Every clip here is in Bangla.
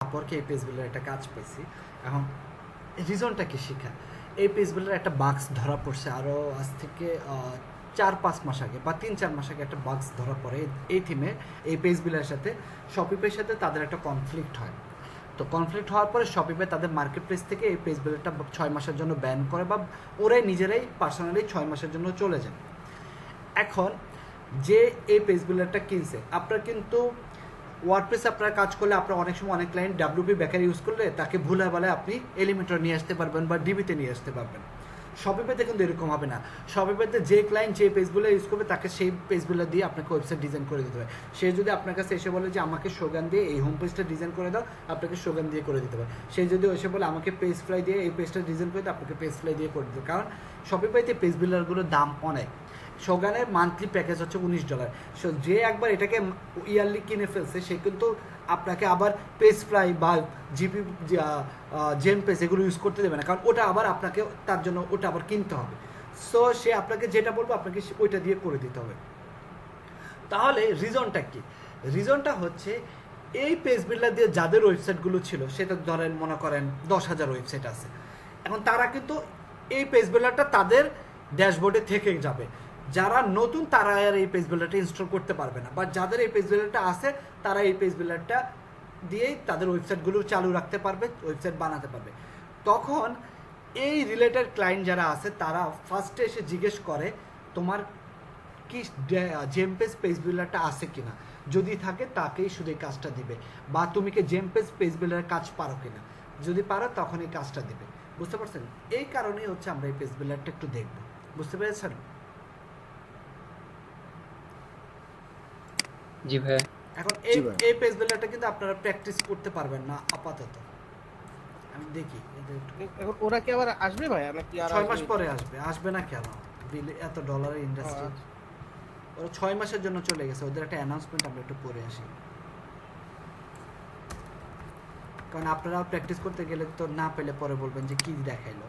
আপওয়ার্কে এই পেজ বিল্ডার একটা কাজ পেয়েছি। এখন রিজনটা কি শিখা, এই পেজ বিল্ডার একটা বাক্স ধরা পড়ছে আরও আজ থেকে 4-5 মাস আগে বা 3-4 মাস আগে একটা বাক্স ধরা পড়ে এই থিমে। এই পেজ বিল্ডারের সাথে শপিপের সাথে তাদের একটা কনফ্লিক্ট হয়। তো কনফ্লিক্ট হওয়ার পরে শপিপে তাদের মার্কেট প্লেস থেকে এই পেজ বিল্ডারটা 6 মাসের জন্য ব্যান করে, বা ওরাই নিজেরাই পার্সোনালি 6 মাসের জন্য চলে যায়। এখন যে এই পেজ বিল্ডারটা কিনছে, আপনার কিন্তু ওয়ার্ডপ্রেসে আপনারা কাজ করলে আপনার অনেক সময় অনেক ক্লায়েন্ট ডাব্লিউপি ব্যাকার ইউজ করলে তাকে ভুলে বলে আপনি এলিমেন্টর নিয়ে আসতে পারবেন বা ডিবিতে নিয়ে আসতে পারবেন। শপিপেতে কিন্তু এরকম হবে না। শপিপেতে যে ক্লায়েন্ট যে পেজগুলো ইউজ করবে তাকে সেই পেজগুলো দিয়ে আপনাকে ওয়েবসাইট ডিজাইন করে দিতে হবে। সে যদি আপনার কাছে এসে বলে যে আমাকে শোগান দিয়ে এই হোম পেজটা ডিজাইন করে দাও, আপনাকে শোগান দিয়ে করে দিতে হবে। সে যদি এসে বলে আমাকে পেজ ফ্লাই দিয়ে এই পেজটা ডিজাইন করে দাও, আপনাকে পেজ ফ্লাই দিয়ে করে দিতে হবে। কারণ শপিপাইতে পেজ বিল্ডারগুলোর দাম অনেক। শোগানের মান্থলি প্যাকেজ হচ্ছে $19। সো যে একবার এটাকে ইয়ারলি কিনে ফেলছে সে কিন্তু আপনাকে আবার পেজ ফ্লাই বা জিপি জেম পেজ এগুলো ইউজ করতে দেবে না, কারণ ওটা আবার আপনাকে তার জন্য ওটা আবার কিনতে হবে। সো সে আপনাকে যেটা বলবো আপনাকে ওইটা দিয়ে করে দিতে হবে। তাহলে রিজনটা কি? রিজনটা হচ্ছে এই পেজ বিল্ডার দিয়ে যাদের ওয়েবসাইটগুলো ছিল, সেটা ধরেন মনে করেন 10,000 ওয়েবসাইট আছে, এখন তারা কিন্তু এই পেজ বিল্ডারটা তাদের ড্যাশবোর্ডে থেকে যাবে। যারা নতুন তারা আর এই পেজ বিল্ডারটা ইনস্টল করতে পারবে না, বা যাদের এই পেজ বিল্ডারটা আছে তারা এই পেজ বিল্ডারটা দিয়েই তাদের ওয়েবসাইটগুলো চালু রাখতে পারবে, ওয়েবসাইট বানাতে পারবে। তখন এই রিলেটেড ক্লায়েন্ট যারা আছে তারা ফার্স্টে এসে জিজ্ঞেস করে তোমার কি জেম পেজ বিল্ডারটা আছে কিনা, যদি থাকে তাকেই শুধু এই কাজটা দিবে, বা তুমি কি জেম পেজ বিল্ডারের কাজ পারো কিনা, যদি পারো তখন এই কাজটা দিবে। বুঝতে পারছেন? এই কারণেই হচ্ছে আমরা এই পেজ বিল্ডারটা একটু দেখব। বুঝতে পেরেছেন? জি ভাই। এখন এই পেজ বিল্ডারটা কিন্তু আপনারা প্র্যাকটিস করতে পারবেন না আপাতত। আমি দেখি এখন ওরা কি আবার আসবে ভাই, নাকি আর 6 মাস পরে আসবে। আসবে না কেন? এত ডলারের ইন্ডাস্ট্রি, ওরা 6 মাসের জন্য চলে গেছে। ওদের একটা অ্যানাউন্সমেন্ট আমরা একটু পরে আসি, কারণ আপনারা প্র্যাকটিস করতে গেলে তো না পেলে পরে বলবেন যে কী দেখাইলো।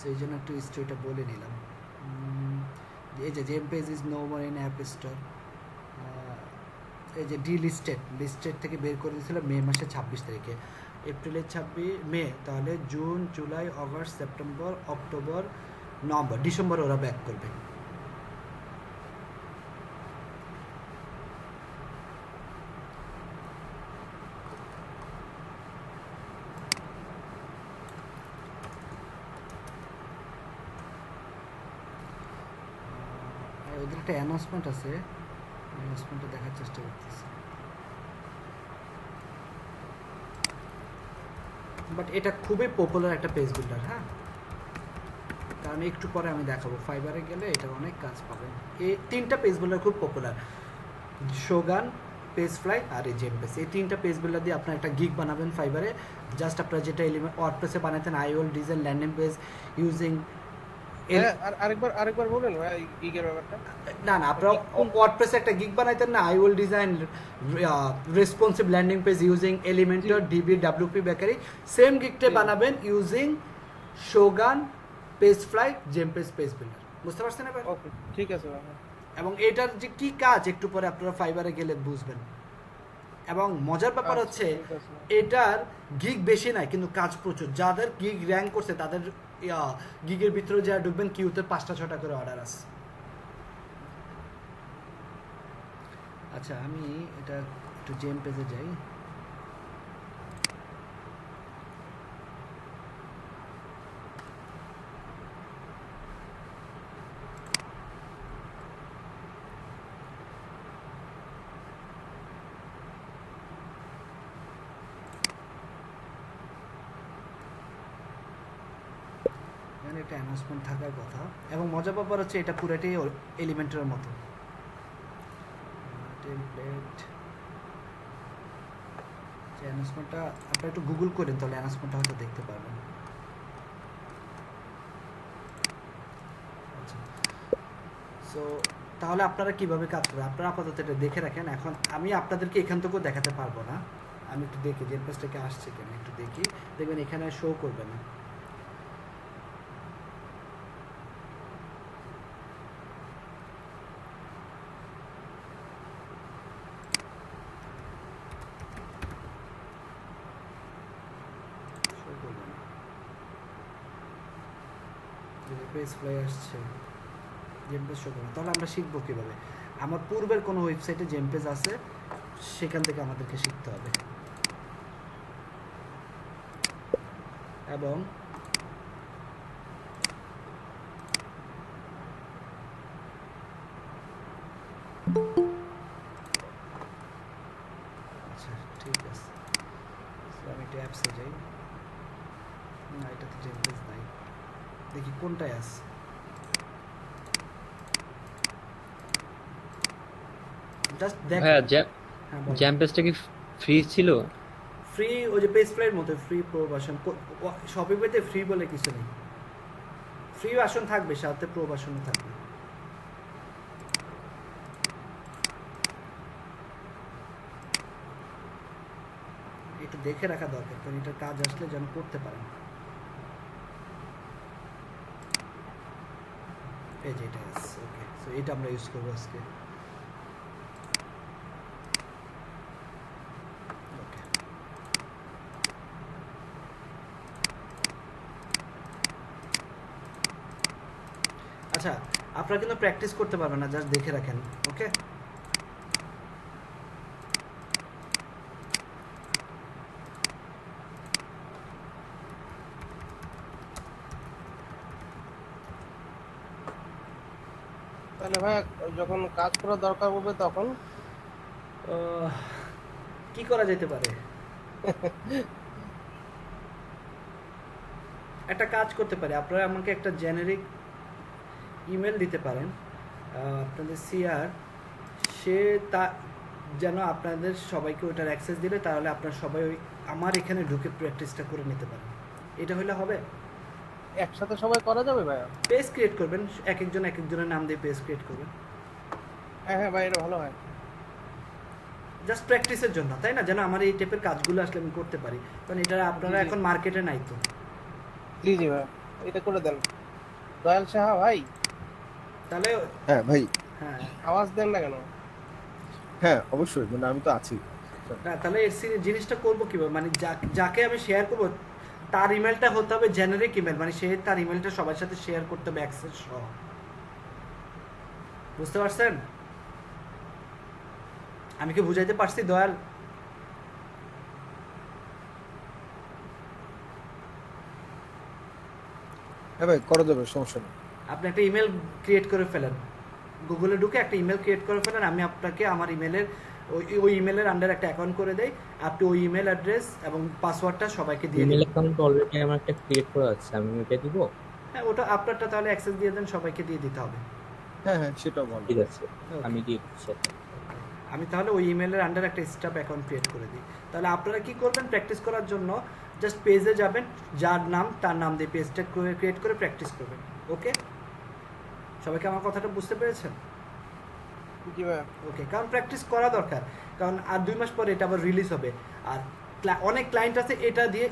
সেই জন্য একটু স্টোরিটা বলে নিলাম। এই যে Gem Page is no more in app store, এই যে লিস্টেড থেকে বের করে দিয়েছিল মে মাসের 26 তারিখে, এপ্রিলের 26 মে, তাহলে June July August September October November December ওরা ব্যাক করবে। ওদের একটা অ্যানাউন্সমেন্ট আছে, অ্যানাউন্সমেন্টটা দেখার চেষ্টা করতেছি, বাট এটা খুবই পপুলার একটা পেজ বিল্ডার। হ্যাঁ, কারণ একটু পরে আমি দেখাবো, ফাইবারে গেলে এটা অনেক কাজ পাবেন। এই 3টা পেজ বিল্ডার খুব পপুলার, শোগান, পেজ ফ্লাই আর এই জেম পেজ। এই 3টা পেজ বিল্ডার দিয়ে আপনার একটা গিগ বানাবেন ফাইবারে। জাস্ট আপনারা যেটা এলিমেন্ট ওয়ার্ডপ্রেসে বানাতেন I will design landing page using আরেকবার বলেন ভাই গিগের ব্যাপারটা। না আপনারা ওয়ার্ডপ্রেসে একটা গিগ বানাইতেন না, I will design responsive landing page using Elementor DB WP Bakery. Same গিগটা বানাবেন using Shogun, PageFly, Gem Page builder. বুঝতে পারছেন এবার? ওকে, ঠিক আছে ভাই। এবং এটার যে কি কাজ একটু পরে আপনারা ফাইবারে গেলে বুঝবেন। এবং মজার ব্যাপার হচ্ছে এটার গিগ বেশি নাই কিন্তু কাজ প্রচুর। যাদের গিগ র্যাঙ্ক করছে তাদের গিগের ভিতরে যারা ঢুকবেন কিউতে 5টা-6টা করে অর্ডার আছে। আচ্ছা, আমি এটা একটু জেম পেজে যাই। একটা অ্যানাউন্সমেন্ট থাকার কথা। এবং মজার ব্যাপার হচ্ছে এটা পুরোটাই এলিমেন্টের মতো। টেমপ্লেট যে অ্যানাউন্সমেন্টটা আপনারা একটু গুগল করেন, তাহলে অ্যানাউন্সমেন্টটা হয়তো দেখতে পারবেন। আচ্ছা, সো তাহলে আপনারা কিভাবে কাজ করবেন আপনারা আপাতত এটা দেখে রাখেন। এখন আমি আপনাদেরকে এখান থেকেও দেখাতে পারবো না, আমি একটু দেখি যে পেজটাকে আসছে কেন, একটু দেখি। দেখবেন এখানে শো করবে না। যদি পেজ ফ্লাই আসছে জেম পেজ শো করে, তাহলে আমরা শিখবো কীভাবে? আমার পূর্বের কোনো ওয়েবসাইটে জেম পেজ আছে, সেখান থেকে আমাদেরকে শিখতে হবে। এবং আচ্ছা ঠিক আছে, আমি একটা অ্যাপসে যাই। না, এটাতে জেম পেজ নাই, দেখি কোনটায় আছে। জাস্ট দেখ। ভাইয়া হ্যাঁ বল। জ্যাম পেজটা কি ফ্রি ছিল? ফ্রি, ওই যে পেজ ফ্লাইয়ের মতো ফ্রি প্রো ভার্সন। শপিংয়েতে ফ্রি বলে কিছু নেই, ফ্রি ভার্সন থাকবে, সাথে প্রো ভার্সনও থাকবে। একটু দেখে রাখা দরকার, কারণ এটার কাজ আসলে যেন করতে পারেন। এই যে এটা আছে, ওকে, সো এটা আমরা ইউজ করবো আজকে। ওকে, আচ্ছা, আপনারা কিন্তু প্র্যাকটিস করতে পারবেন না, জাস্ট দেখে রাখেন। ওকে, তাহলে ভাইয়া যখন কাজ করার দরকার পড়বে তখন কি করা যেতে পারে? একটা কাজ করতে পারে, আপনারা আমাকে একটা জেনারিক ইমেল দিতে পারেন, আপনাদের সিআর, সে তা যেন আপনাদের সবাইকে ওটার অ্যাক্সেস দিলে, তাহলে আপনারা সবাই ওই আমার এখানে ঢুকে প্র্যাকটিসটা করে নিতে পারেন। এটা হলে হবে। একসাথে সবাই করা যাবে ভাইয়া? পেজ ক্রিয়েট করবেন, এক একজনের নাম দিয়ে পেজ ক্রিয়েট করবেন। হ্যাঁ হ্যাঁ ভাই, এটা ভালো হয়। জাস্ট প্র্যাকটিসের জন্য, তাই না? যেন আমার এই টাইপের কাজগুলো আসলে আমি করতে পারি, কারণ এটা আপনারা জি, জি। এখন মার্কেটে নাই তো। জি জি ভাইয়া, এটা করে দেন। দয়াল সাহা ভাই, তাহলে হ্যাঁ ভাই, হ্যাঁ আওয়াজ দেন না কেন? হ্যাঁ অবশ্যই, মানে আমি তো আছি। না, তাহলে এই জিনিসটা করবো কিভাবে? মানে যাকে আমি শেয়ার করবো তার ইমেলটা হতে হবে জেনারিক ইমেল, মানে সে তার ইমেলটা সবার সাথে শেয়ার করতে হবে অ্যাক্সেস সহ। বুঝতে পারছেন আমি কি বুঝাইতে পারছি দয়াল? হ্যাঁ ভাই, করা যাবে, সমস্যা নেই। আপনি একটা ইমেল ক্রিয়েট করে ফেলেন, গুগলে ঢুকে একটা ইমেল ক্রিয়েট করে ফেলেন, আমি আপনাকে আমার ইমেলের ওই ইমেলের আন্ডার একটা অ্যাকাউন্ট করে দেই, আপনি ওই ইমেল অ্যাড্রেস এবং পাসওয়ার্ডটা সবাইকে দিয়ে ইমেল দিন। অ্যাকাউন্ট অলরেডি আমার একটা ক্রিয়েট করা আছে, আমি ওটা দিব? হ্যাঁ, ওটা আপনারটা তাহলে অ্যাক্সেস দিয়ে দেন, সবাইকে দিয়ে দিতে হবে। হ্যাঁ হ্যাঁ, সেটাও ভালো। ঠিক আছে, Okay. আমি দিয়ে দিচ্ছি। আমি তাহলে ওই ইমেলের আন্ডার একটা স্টাফ অ্যাকাউন্ট ক্রিয়েট করে দিই। তাহলে আপনারা কি করবেন, প্র্যাকটিস করার জন্য জাস্ট পেজে যাবেন, যার নাম তার নাম দিয়ে পেজটা ক্রিয়েট করে প্র্যাকটিস করবেন। ওকে, সবাইকে আমার কথাটা বুঝতে পেরেছেন? জি ভাইয়া। ওকে, কারণ প্র্যাকটিস করা দরকার, কারণ আর 2 মাস পরে এটা আবার রিলিজ হবে। আর অনেক ক্লায়েন্ট আছে এটা দিয়ে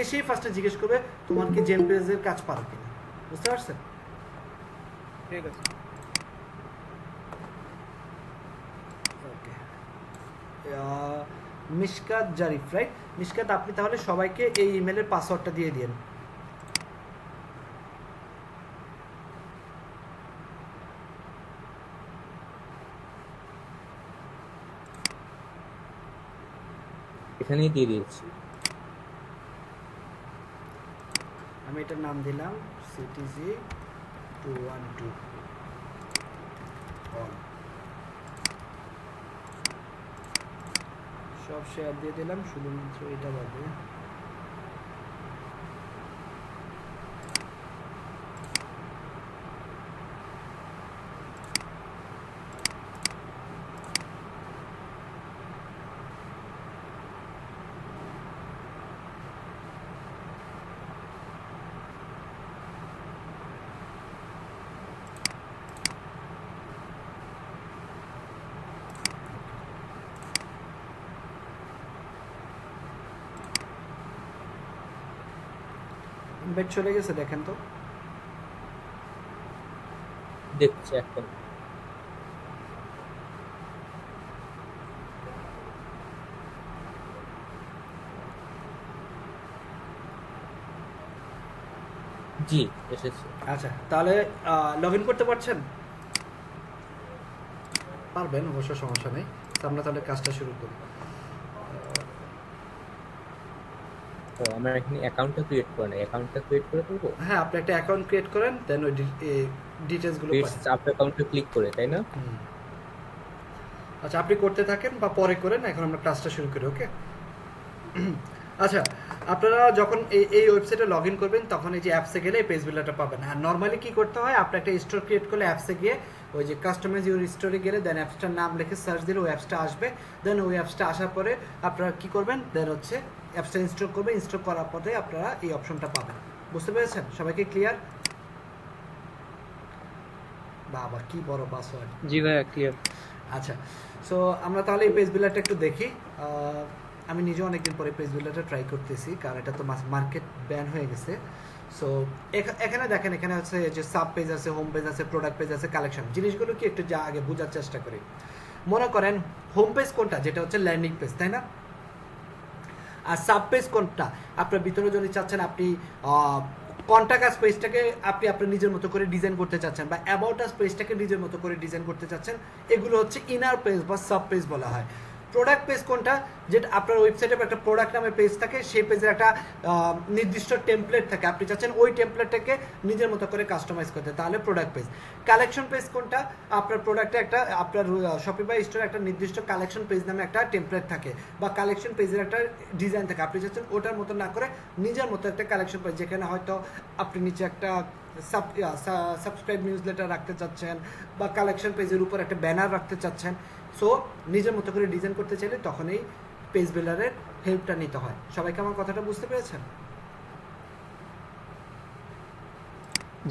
এসেই ফার্স্টে জিজ্ঞেস করবে তোমার কি জেম পেজের কাজ পারো কিনা। বুঝতে পারছেন? ঠিক আছে। ওকে, মিশকাত জারিফ, রাইট? মিশকাত, আপনি তাহলে সবাইকে এই ইমেলের পাসওয়ার্ডটা দিয়ে দিন। এখানেই দিয়ে দিয়েছি। আমি এটার নাম দিলাম সিটিজি 212 অল। সব শেয়ার দিয়ে দিলাম, শুধুমাত্র এটা বাদে। ইনভাইট চলে গেছে, দেখেন তো। দেখছি এখন। জি এসেছে। আচ্ছা, তাহলে লগ ইন করতে পারছেন? পারবেন, অবশ্য সমস্যা নেই। তো আমরা তাহলে কাজটা শুরু করি। ও আমার এখানে অ্যাকাউন্টটা ক্রিয়েট করে নাই, অ্যাকাউন্টটা ক্রিয়েট করে দেবো। হ্যাঁ, আপনি একটা অ্যাকাউন্ট ক্রিয়েট করেন, দেন ওই ডিটেলসগুলো পেজ পারেন। আপ অ্যাকাউন্টে ক্লিক করে, তাই না? হুম। আচ্ছা, আপনি করতে থাকেন বা পরে করেন, এখন আমরা ক্লাসটা শুরু করি। ওকে। আচ্ছা, আপনারা যখন এই ওয়েবসাইটে লগ ইন করবেন তখন এই যে অ্যাপসে গেলে এই পেজ বিল্ডারটা পাবেন। আর নর্মালি কি করতে হয়, আপনি একটা স্টোর ক্রিয়েট করলে অ্যাপসে গিয়ে ওই যে কাস্টমাইজ ইউর স্টোরে গেলে দেন অ্যাপসটার নাম লিখে সার্চ দিলে ওই অ্যাপসটা আসবে। দেন ওই অ্যাপসটা আসার পরে আপনারা কি করবেন, দেন হচ্ছে অ্যাপসটা ইনস্টল করবেন। ইনস্টল করার পরে আপনারা এই অপশনটা পাবেন। বুঝতে পেরেছেন? সবাইকে ক্লিয়ার? বাবা কি বড় পাসওয়ার্ড। জি ভাইয়া ক্লিয়ার। আচ্ছা, সো আমরা তাহলে এই পেজ বিল্ডারটা একটু দেখি। আমি নিজে অনেকদিন পরে পেজ বিল্ডারটা ট্রাই করতেছি, কারণ এটা তো মার্কেট ব্যান হয়ে গেছে। সো এখানে দেখেন, এখানে হচ্ছে যে সাব পেজ আছে, হোম পেজ আছে, প্রোডাক্ট পেজ আছে, কালেকশন। জিনিসগুলো কি একটু যা আগে বোঝার চেষ্টা করি। মনে করেন হোম পেজ কোনটা, যেটা হচ্ছে ল্যান্ডিং পেজ, তাই না? আর সাব পেজ কোনটা, আপনার ভিতরে যদি চাচ্ছেন আপনি কন্টাক্ট আস পেজটাকে আপনি আপনার নিজের মতো করে ডিজাইন করতে চাচ্ছেন, বা অ্যাবাউট আস পেজটাকে নিজের মতো করে ডিজাইন করতে চাচ্ছেন, এগুলো হচ্ছে ইনার পেজ বা সাব পেজ বলা হয়। প্রোডাক্ট পেজ কোনটা, যেটা আপনার ওয়েবসাইটে একটা প্রোডাক্ট নামে পেজ থাকে, সেই পেজের একটা নির্দিষ্ট টেমপ্লেট থাকে, আপনি চাচ্ছেন ওই টেমপ্লেটটাকে নিজের মতো করে কাস্টমাইজ করতে, তাহলে প্রোডাক্ট পেজ। কালেকশন পেজ কোনটা, আপনার প্রোডাক্টে একটা আপনার শপিফাই স্টোরে একটা নির্দিষ্ট কালেকশন পেজ নামে একটা টেমপ্লেট থাকে, বা কালেকশন পেজের একটা ডিজাইন থাকে, আপনি চাচ্ছেন ওটার মতো না করে নিজের মতো একটা কালেকশন পেজ, যেখানে হয়তো আপনি নিচে একটা সাবস্ক্রাইব নিউজ লেটার রাখতে চাচ্ছেন, বা কালেকশন পেজের উপর একটা ব্যানার রাখতে চাচ্ছেন। সো নিজের মতো করে ডিজাইন করতে চাইলে তখন এই পেজ বিল্ডারের হেল্পটা নিতে হয়। সবাইকে আমার কথাটা বুঝতে পেরেছেন?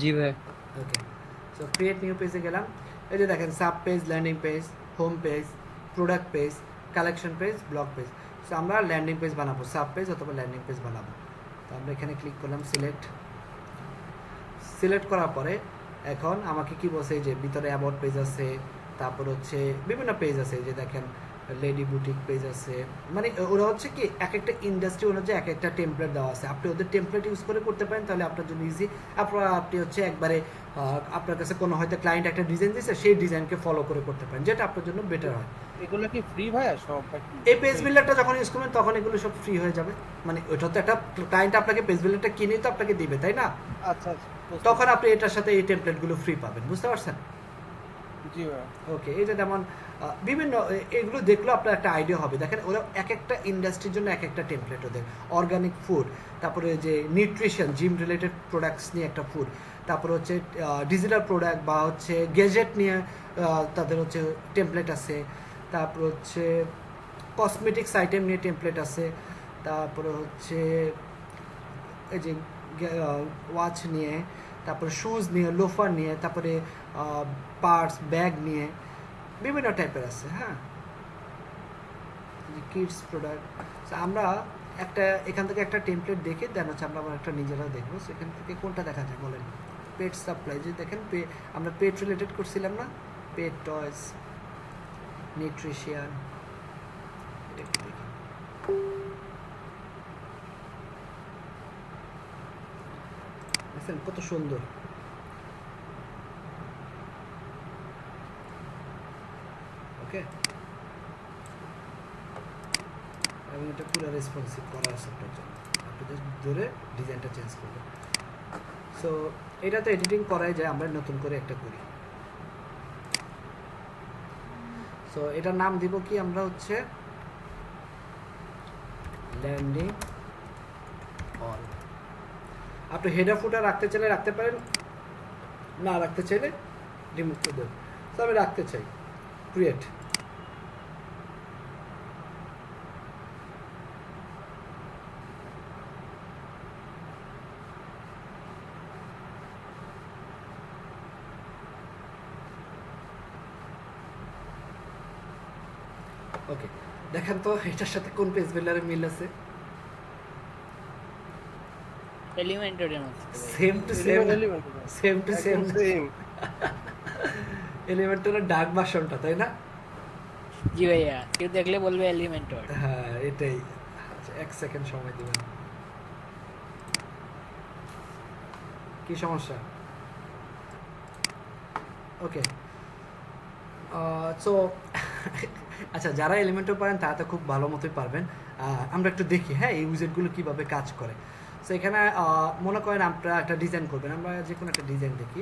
জি ভাই। ওকে, সো ক্রিয়েট নিউ পেজে গেলাম। এই যে দেখেন sub page, landing page, home page, product page, collection page, blog page. So আমরা ল্যান্ডিং পেজ বানাবো, সাব পেজ অথবা ল্যান্ডিং পেজ বানাবো। তো আমরা এখানে ক্লিক করলাম, সিলেক্ট করার পরে এখন আমাকে কি বলছে, এই যে ভিতরে অ্যাবাউট পেজ আছে, তারপর হচ্ছে বিভিন্ন পেজ আছে, এই যে দেখেন লেডি বুটিক পেজ আছে। মানে ওরা হচ্ছে কি এক একটা ইন্ডাস্ট্রি অনুযায়ী এক একটা টেমপ্লেট দেওয়া আছে, আপনি ওদের টেমপ্লেট ইউজ করে করতে পারেন, তাহলে আপনার জন্য ইজি। আপনি হচ্ছে একবারে আপনার কাছে কোনো হয়তো ক্লায়েন্ট একটা ডিজাইন দিয়েছে, সেই ডিজাইনকে ফলো করে করতে পারেন, যেটা আপনার জন্য বেটার হয়। এগুলো কি ফ্রি ভাইয়া সব? এই পেজ বিল্ডারটা যখন ইউজ করবেন তখন এগুলো সব ফ্রি হয়ে যাবে। মানে ওটা তো একটা ক্লায়েন্ট আপনাকে পেজ বিল্ডারটা কিনে তো আপনাকে দিবে, তাই না? আচ্ছা আচ্ছা, তখন আপনি এটার সাথে এই টেমপ্লেটগুলো ফ্রি পাবেন। বুঝতে পারছেন? জি ভাইয়া। ওকে, এই যে যেমন বিভিন্ন এগুলো দেখলেও আপনার একটা আইডিয়া হবে। দেখেন ওরা এক একটা ইন্ডাস্ট্রির জন্য এক একটা টেমপ্লেট ওদের। অর্গানিক ফুড, তারপরে যে নিউট্রিশন, জিম রিলেটেড প্রোডাক্টস নিয়ে একটা ফুড, তারপরে হচ্ছে ডিজিটাল প্রোডাক্ট বা হচ্ছে গেজেট নিয়ে তাদের হচ্ছে টেমপ্লেট আছে, তারপর হচ্ছে কসমেটিক্স আইটেম নিয়ে টেমপ্লেট আছে, তারপরে হচ্ছে এই যে ওয়াচ নিয়ে, তারপরে শুজ নিয়ে, লোফার নিয়ে, তারপরে পার্স ব্যাগ নিয়ে বিভিন্ন টাইপের আছে। হ্যাঁ, কিডস প্রোডাক্ট। আমরা একটা এখান থেকে একটা টেমপ্লেট দেখে দেন হচ্ছে আমরা আবার একটা নিজেরা দেখবো, সেখান থেকে কোনটা দেখা যায় বলেন। পেট সাপ্লাই, যে দেখেন আমরা পেট রিলেটেড করছিলাম না, পেট টয়স, নিউট্রিশিয়ান, এটা একটু দেখি। দেখেন কত সুন্দর। ওকে, এবং এটা পুরো রেসপন্সিভ করা আছে আপনার জন্য, আপনি জাস্ট ধরে ডিজাইনটা চেঞ্জ করবেন। সো এটা তো এডিটিং করাই যায়, আমরা নতুন করে একটা করি। সো এটার নাম দিব কি, আমরা হচ্ছে ল্যান্ডিং অল। আপনি হেডার ফুটার রাখতে চাইলে রাখতে পারেন, না রাখতে চাইলে রিমুভ করে দেবেন। তো আমি রাখতে চাই, ক্রিয়েট। ওকে, দেখেন তো এটার সাথে কোন পেজ বিল্ডারের মিল আছে। এলিমেন্টরের মতো same to same, same to same. Same. এলিমেন্টরের ডার্ক ভার্সনটা, তাই না? জি ভাইয়া, কেউ দেখলে বলবে এলিমেন্টর। হ্যাঁ এটাই। আচ্ছা, 1 সেকেন্ড সময় দিবেন। কি সমস্যা? ওকে, সো আচ্ছা, যারা এলিমেন্টও পারেন তারা তো খুব ভালো মতোই পারবেন। আমরা একটু দেখি হ্যাঁ এই উইজেটগুলো কীভাবে কাজ করে। সো এখানে মনে করেন আপনারা একটা ডিজাইন করবেন, আমরা যে কোনো একটা ডিজাইন দেখি,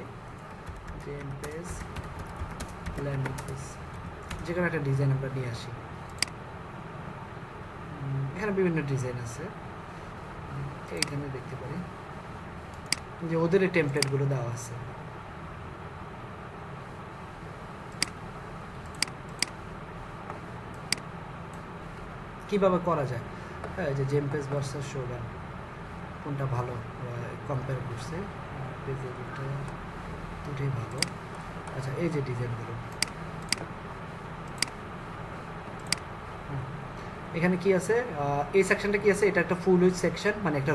জেম পেজ, ল্যান্ডিং পেজ, যে কোনো একটা ডিজাইন আমরা নিয়ে আসি। এখানে বিভিন্ন ডিজাইন আছে, এইখানে দেখতে পারি যে ওদের এই টেমপ্লেটগুলো দেওয়া আছে। কিভাবে করা যায়, হ্যাঁ, যে জেম পেজ ভার্সাস শোগান কোনটা ভালো কম্পেয়ার করছে, পেজের দুটোই ভালো। আচ্ছা, এই যে ডিজাইনগুলো, এখানে কি আছে, এই সেকশনটা কি আছে, এটা একটা ফুল উইথ সেকশন, মানে একটা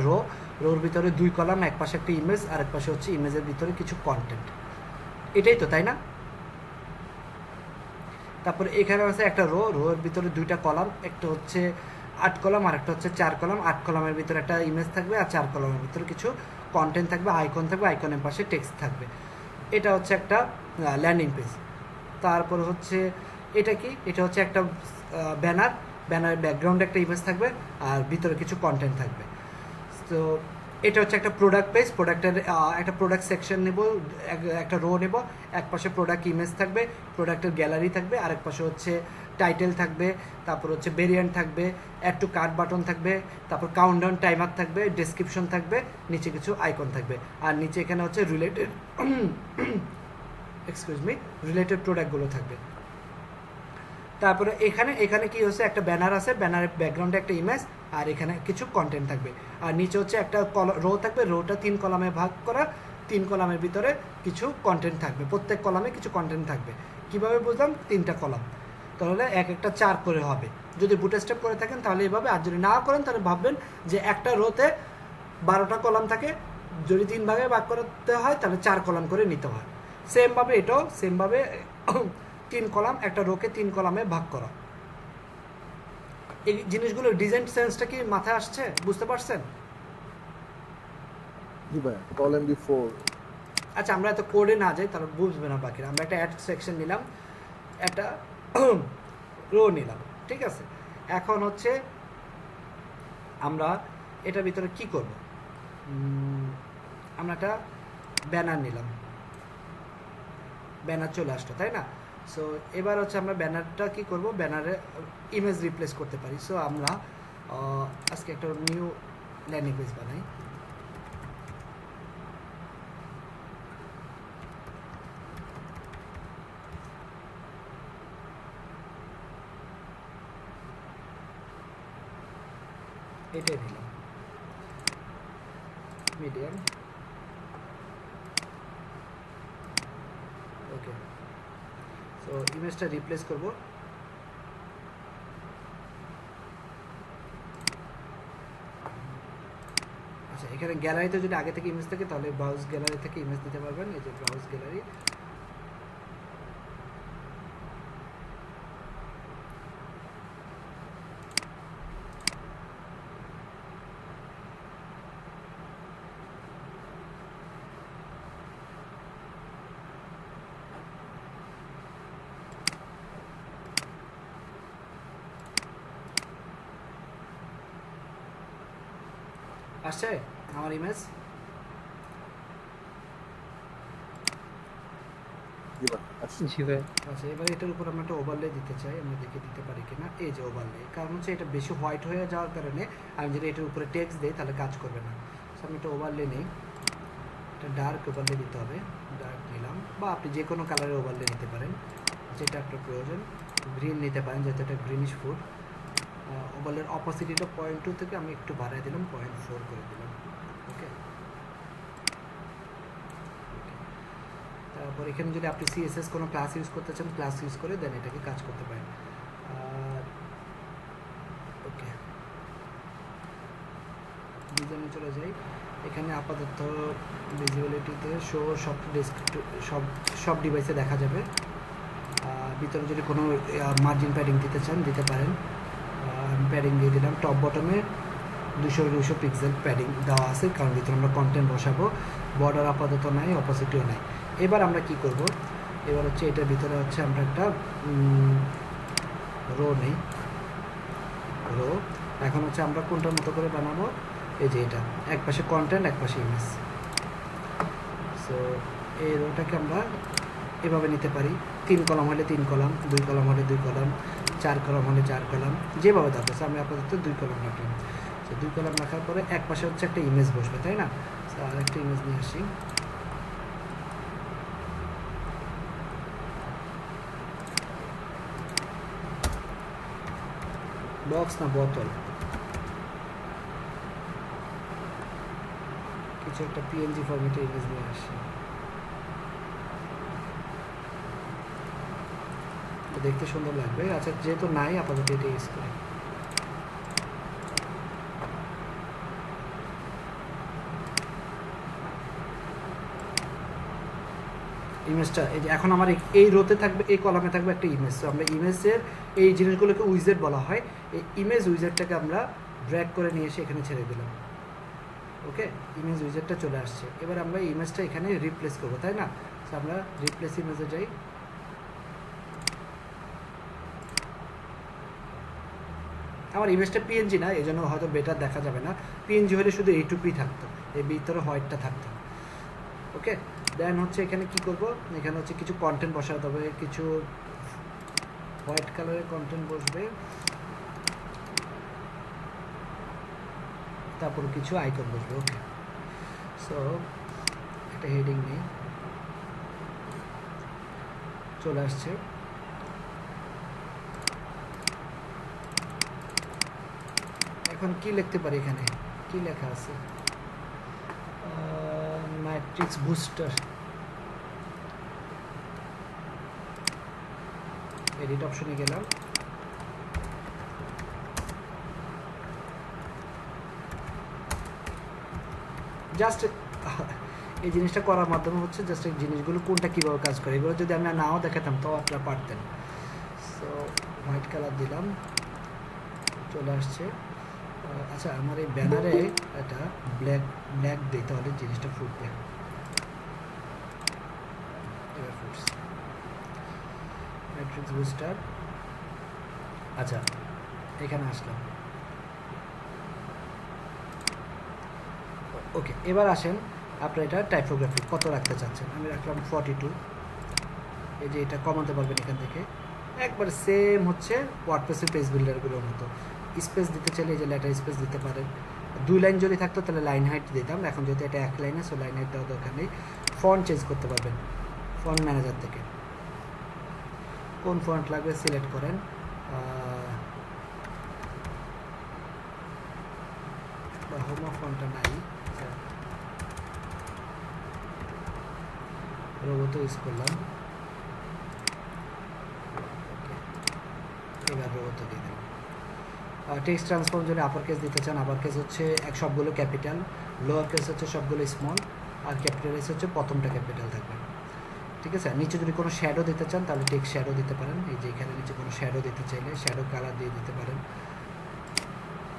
রোর ভিতরে 2 কলাম, এক পাশে একটা ইমেজ আর এক পাশে হচ্ছে ইমেজের ভিতরে কিছু কন্টেন্ট, এটাই তো, তাই না? তারপরে এখানে আছে একটা রোর ভিতরে 2টা কলাম, একটা হচ্ছে 8 কলাম আর একটা হচ্ছে 4 কলাম। 8 কলামের ভিতরে একটা ইমেজ থাকবে আর 4 কলামের ভিতরে কিছু কন্টেন্ট থাকবে, আইকন থাকবে, আইকনের পাশে টেক্সট থাকবে। এটা হচ্ছে একটা ল্যান্ডিং পেজ। তারপরে হচ্ছে এটা কি, এটা হচ্ছে একটা ব্যানারের ব্যাকগ্রাউন্ডে একটা ইমেজ থাকবে আর ভিতরে কিছু কন্টেন্ট থাকবে। তো এটা হচ্ছে একটা প্রোডাক্ট পেজ, প্রোডাক্টের একটা প্রোডাক্ট সেকশন নেব, একটা রো নেব, এক পাশে প্রোডাক্ট ইমেজ থাকবে, প্রোডাক্টের গ্যালারি থাকবে, আরেক পাশে হচ্ছে টাইটেল থাকবে, তারপর হচ্ছে ভেরিয়েন্ট থাকবে, অ্যাড টু কার্ট বাটন থাকবে, তারপর কাউন্টডাউন টাইমার থাকবে, ডেসক্রিপশন থাকবে, নিচে কিছু আইকন থাকবে, আর নিচে এখানে হচ্ছে রিলেটেড প্রোডাক্টগুলো থাকবে। তারপরে এখানে কি হচ্ছে, একটা ব্যানার আছে, ব্যানারের ব্যাকগ্রাউন্ডে একটা ইমেজ আর এখানে কিছু কন্টেন্ট থাকবে, আর নিচে হচ্ছে একটা রো থাকবে, রোটা 3 কলামে ভাগ করা, 3 কলামের ভিতরে কিছু কন্টেন্ট থাকবে, প্রত্যেক কলামে কিছু কন্টেন্ট থাকবে। কিভাবে বুঝলাম, 3টা কলাম, তাহলে একটা 4 করে হবে। যদি বুটস্ট্র্যাপ করে থাকেন তাহলে এইভাবে, আর যদি না করেন তাহলে ভাববেন যে একটা রোতে 12টা কলাম থাকে, যদি 3 ভাগে ভাগ করতে হয় তাহলে 4 কলাম করে নিতে হয়। সেমভাবে এটাও সেমভাবে 3 কলাম, একটা রোকে 3 কলামে ভাগ করা। এই জিনিসগুলো ডিজাইন সেন্সটা কি মাথায় আসছে, বুঝতে পারছেন? জি ভাই, কলাম বি4। আচ্ছা, আমরা এত কোডে না যাই তাহলে বুঝবে না বাকিরা। আমরা একটা অ্যাড সেকশন নিলাম, একটা রো নিলাম, ঠিক আছে। এখন হচ্ছে আমরা এটার ভিতরে কি করব, আমরা একটা ব্যানার নিলাম, ব্যানার চলে আসলো, তাই না? সো এবার হচ্ছে আমরা ব্যানারটা কি করব, ব্যানারে ইমেজ রিপ্লেস করতে পারি। সো আমরা আজকে একটা নিউ ল্যান্ডিং পেজ বানাই। এটাই দিলাম মিডিয়াম, ওকে। সো ইমেজটা রিপ্লেস করব, আচ্ছা। এখানে গ্যালারিতে যদি আগে থেকে ইমেজ থাকে তাহলে ব্রাউজ গ্যালারি থেকে ইমেজ দিতে পারবেন, এই যে ব্রাউজ গ্যালারি। আসছে আমার ইমেজ, জি ভাই, আসছে। জি ভাই। আচ্ছা। এবার এটার উপর আমরা একটা ওভারলে দিতে চাই, আমরা দেখে দিতে পারি কিনা। এই যে ওভারলে, কারণ হচ্ছে এটা বেশি হোয়াইট হয়ে যাওয়ার কারণে আমি যদি এটার উপরে টেক্সট দিই তাহলে কাজ করবে না। সো আমি একটা ওভারলে নিই, একটা ডার্ক ওভারলে দিতে হবে, ডার্ক নিলাম, বা আপনি যে কোনো কালারের ওভারলে নিতে পারেন যেটা আপনার প্রয়োজন। গ্রিন নিতে পারেন যেহেতু এটা গ্রিনিশ ফুড। ওভারলের অপোসিটিটা 0.2 থেকে আমি একটু বাড়াই দিলাম, 0.4 করে দিলাম, ওকে। তারপর এখানে যদি আপনি সিএসএস কোনো ক্লাস ইউজ করতে চান, ক্লাস ইউজ করে দেন এটাকে কাজ করতে পারেন। ওকে, ডিজাইনে চলে যাই। এখানে আপাতত ভিজিবিলিটিতে শো সব ডিভাইসে দেখা যাবে। ভিতরে যদি কোনো মার্জিন প্যাডিং দিতে চান দিতে পারেন। আমি প্যাডিং দিয়ে দিলাম টপ বটমে 200 পিক্সেল প্যাডিং দেওয়া আছে, কারণ ভিতরে আমরা কন্টেন্ট বসাবো। বর্ডার আপাতত নাই, অপোজিটিও নাই। এবার আমরা কি করব, এবার হচ্ছে এটার ভিতরে হচ্ছে আমরা একটা রো নেই, রো। এখন হচ্ছে আমরা কোনটার মতো করে বানাবো, এই যে এটা এক পাশে কন্টেন্ট এক পাশে ইমেজ। সো এই রোটাকে আমরা এভাবে নিতে পারি, 3 কলাম হলে 3 কলাম, 2 কলাম হলে 2 কলাম, 4 কলাম হলে 4 কলাম, যেভাবে থাকতেছে। আমি আপাতত 2 কলাম রাখলাম। তো 2 কলাম রাখার পরে এক পাশে হচ্ছে একটা ইমেজ বসবে, তাই না? তো আরেকটা ইমেজ নিয়ে আসি। বক্স না বোতল, কিছু একটা পিএনজি ফরম্যাটে ইমেজ নিয়ে আসি, দেখতে সুন্দর লাগবে। আচ্ছা, যেহেতু নাই আপাতত এটা ইউজ করি। ইমেজটা এই যে এখন আমার এই রোতে থাকবে, এই কলামে থাকবে একটা ইমেজ। তো আমরা ইমেজের এই জিনিসগুলোকে উইজেট বলা হয়। এই ইমেজ উইজেটটাকে আমরা ড্র্যাগ করে নিয়ে এসে এখানে ছেড়ে দিলাম। ওকে, ইমেজ উইজেটটা চলে আসছে। এবার আমরা ইমেজটা এখানে রিপ্লেস করবো, তাই না? তো আমরা রিপ্লেস ইমেজে যাই। আমার ইমেজটা পিএনজি না, এই জন্য হয়তো বেটার দেখা যাবে না। পিএনজি হলে শুধু এইটুকুই থাকতো, এই ভিতরে হোয়াইটটা থাকতো। ওকে, দেন হচ্ছে এখানে কি করব, এখানে হচ্ছে কিছু কন্টেন্ট বসাতে হবে, কিছু হোয়াইট কালারের কন্টেন্ট বসবে, তারপর কিছু আইকন বসবে। ওকে, সো একটা হেডিং নেই, চলে আসছে। এখন কি লিখতে পারি, এখানে কি লেখা আছে, ম্যাট্রিক্স বুস্টার। এডিট অপশনে গেলাম, জাস্ট এই জিনিসটা করার মাধ্যমে হচ্ছে জাস্ট এই জিনিসগুলো কোনটা কীভাবে কাজ করে, এগুলো যদি আমি নাও দেখাতাম তাও আপনারা পারতেন। সো হোয়াইট কালার দিলাম, চলে আসছে। আচ্ছা, আমার এই ব্যানারে একটা ব্ল্যাক দিই, তাহলে জিনিসটা ফুটবে। এবার ফুটছে ম্যাট্রিক্স বুস্টার। আচ্ছা, এখানে আসলাম। ওকে, এবার আসেন আপনার এটা টাইপোগ্রাফি কত রাখতে চাচ্ছেন। আমি রাখলাম 42। এই যে এটা কমাতে পারবেন এখান থেকে, একবার সেম হচ্ছে ওয়ার্ডপ্রেসের পেজ বিল্ডারগুলোর মতো। স্পেস দিতে চাইলে এই যে লেটার স্পেস দিতে পারেন। 2 লাইন যদি থাকতো তাহলে লাইন হাইট দিতাম, এখন যেহেতু এটা 1 লাইনে, সো লাইন হাইট দেওয়ার দরকার নেই। ফন্ট চেঞ্জ করতে পারবেন ফন্ট ম্যানেজার থেকে, কোন ফন্ট লাগবে সিলেক্ট করেন। হোমো ফন্টটা নাই, রোবটো ইউজ করলাম। এবার রোবটো দিয়ে দিলাম। টেক্সট ট্রান্সফর্ম যদি আপার কেস দিতে চান, আপার কেস হচ্ছে সবগুলো ক্যাপিটাল, লোয়ার কেস হচ্ছে সবগুলো স্মল, আর ক্যাপিটাল এস হচ্ছে প্রথমটা ক্যাপিটাল থাকবে। ঠিক আছে, নিচে যদি কোনো শ্যাডো দিতে চান তাহলে টেক্সট শ্যাডো দিতে পারেন। এই যে এখানে নিচে কোনো শ্যাডো দিতে চাইলে শ্যাডো কালার দিয়ে দিতে পারেন।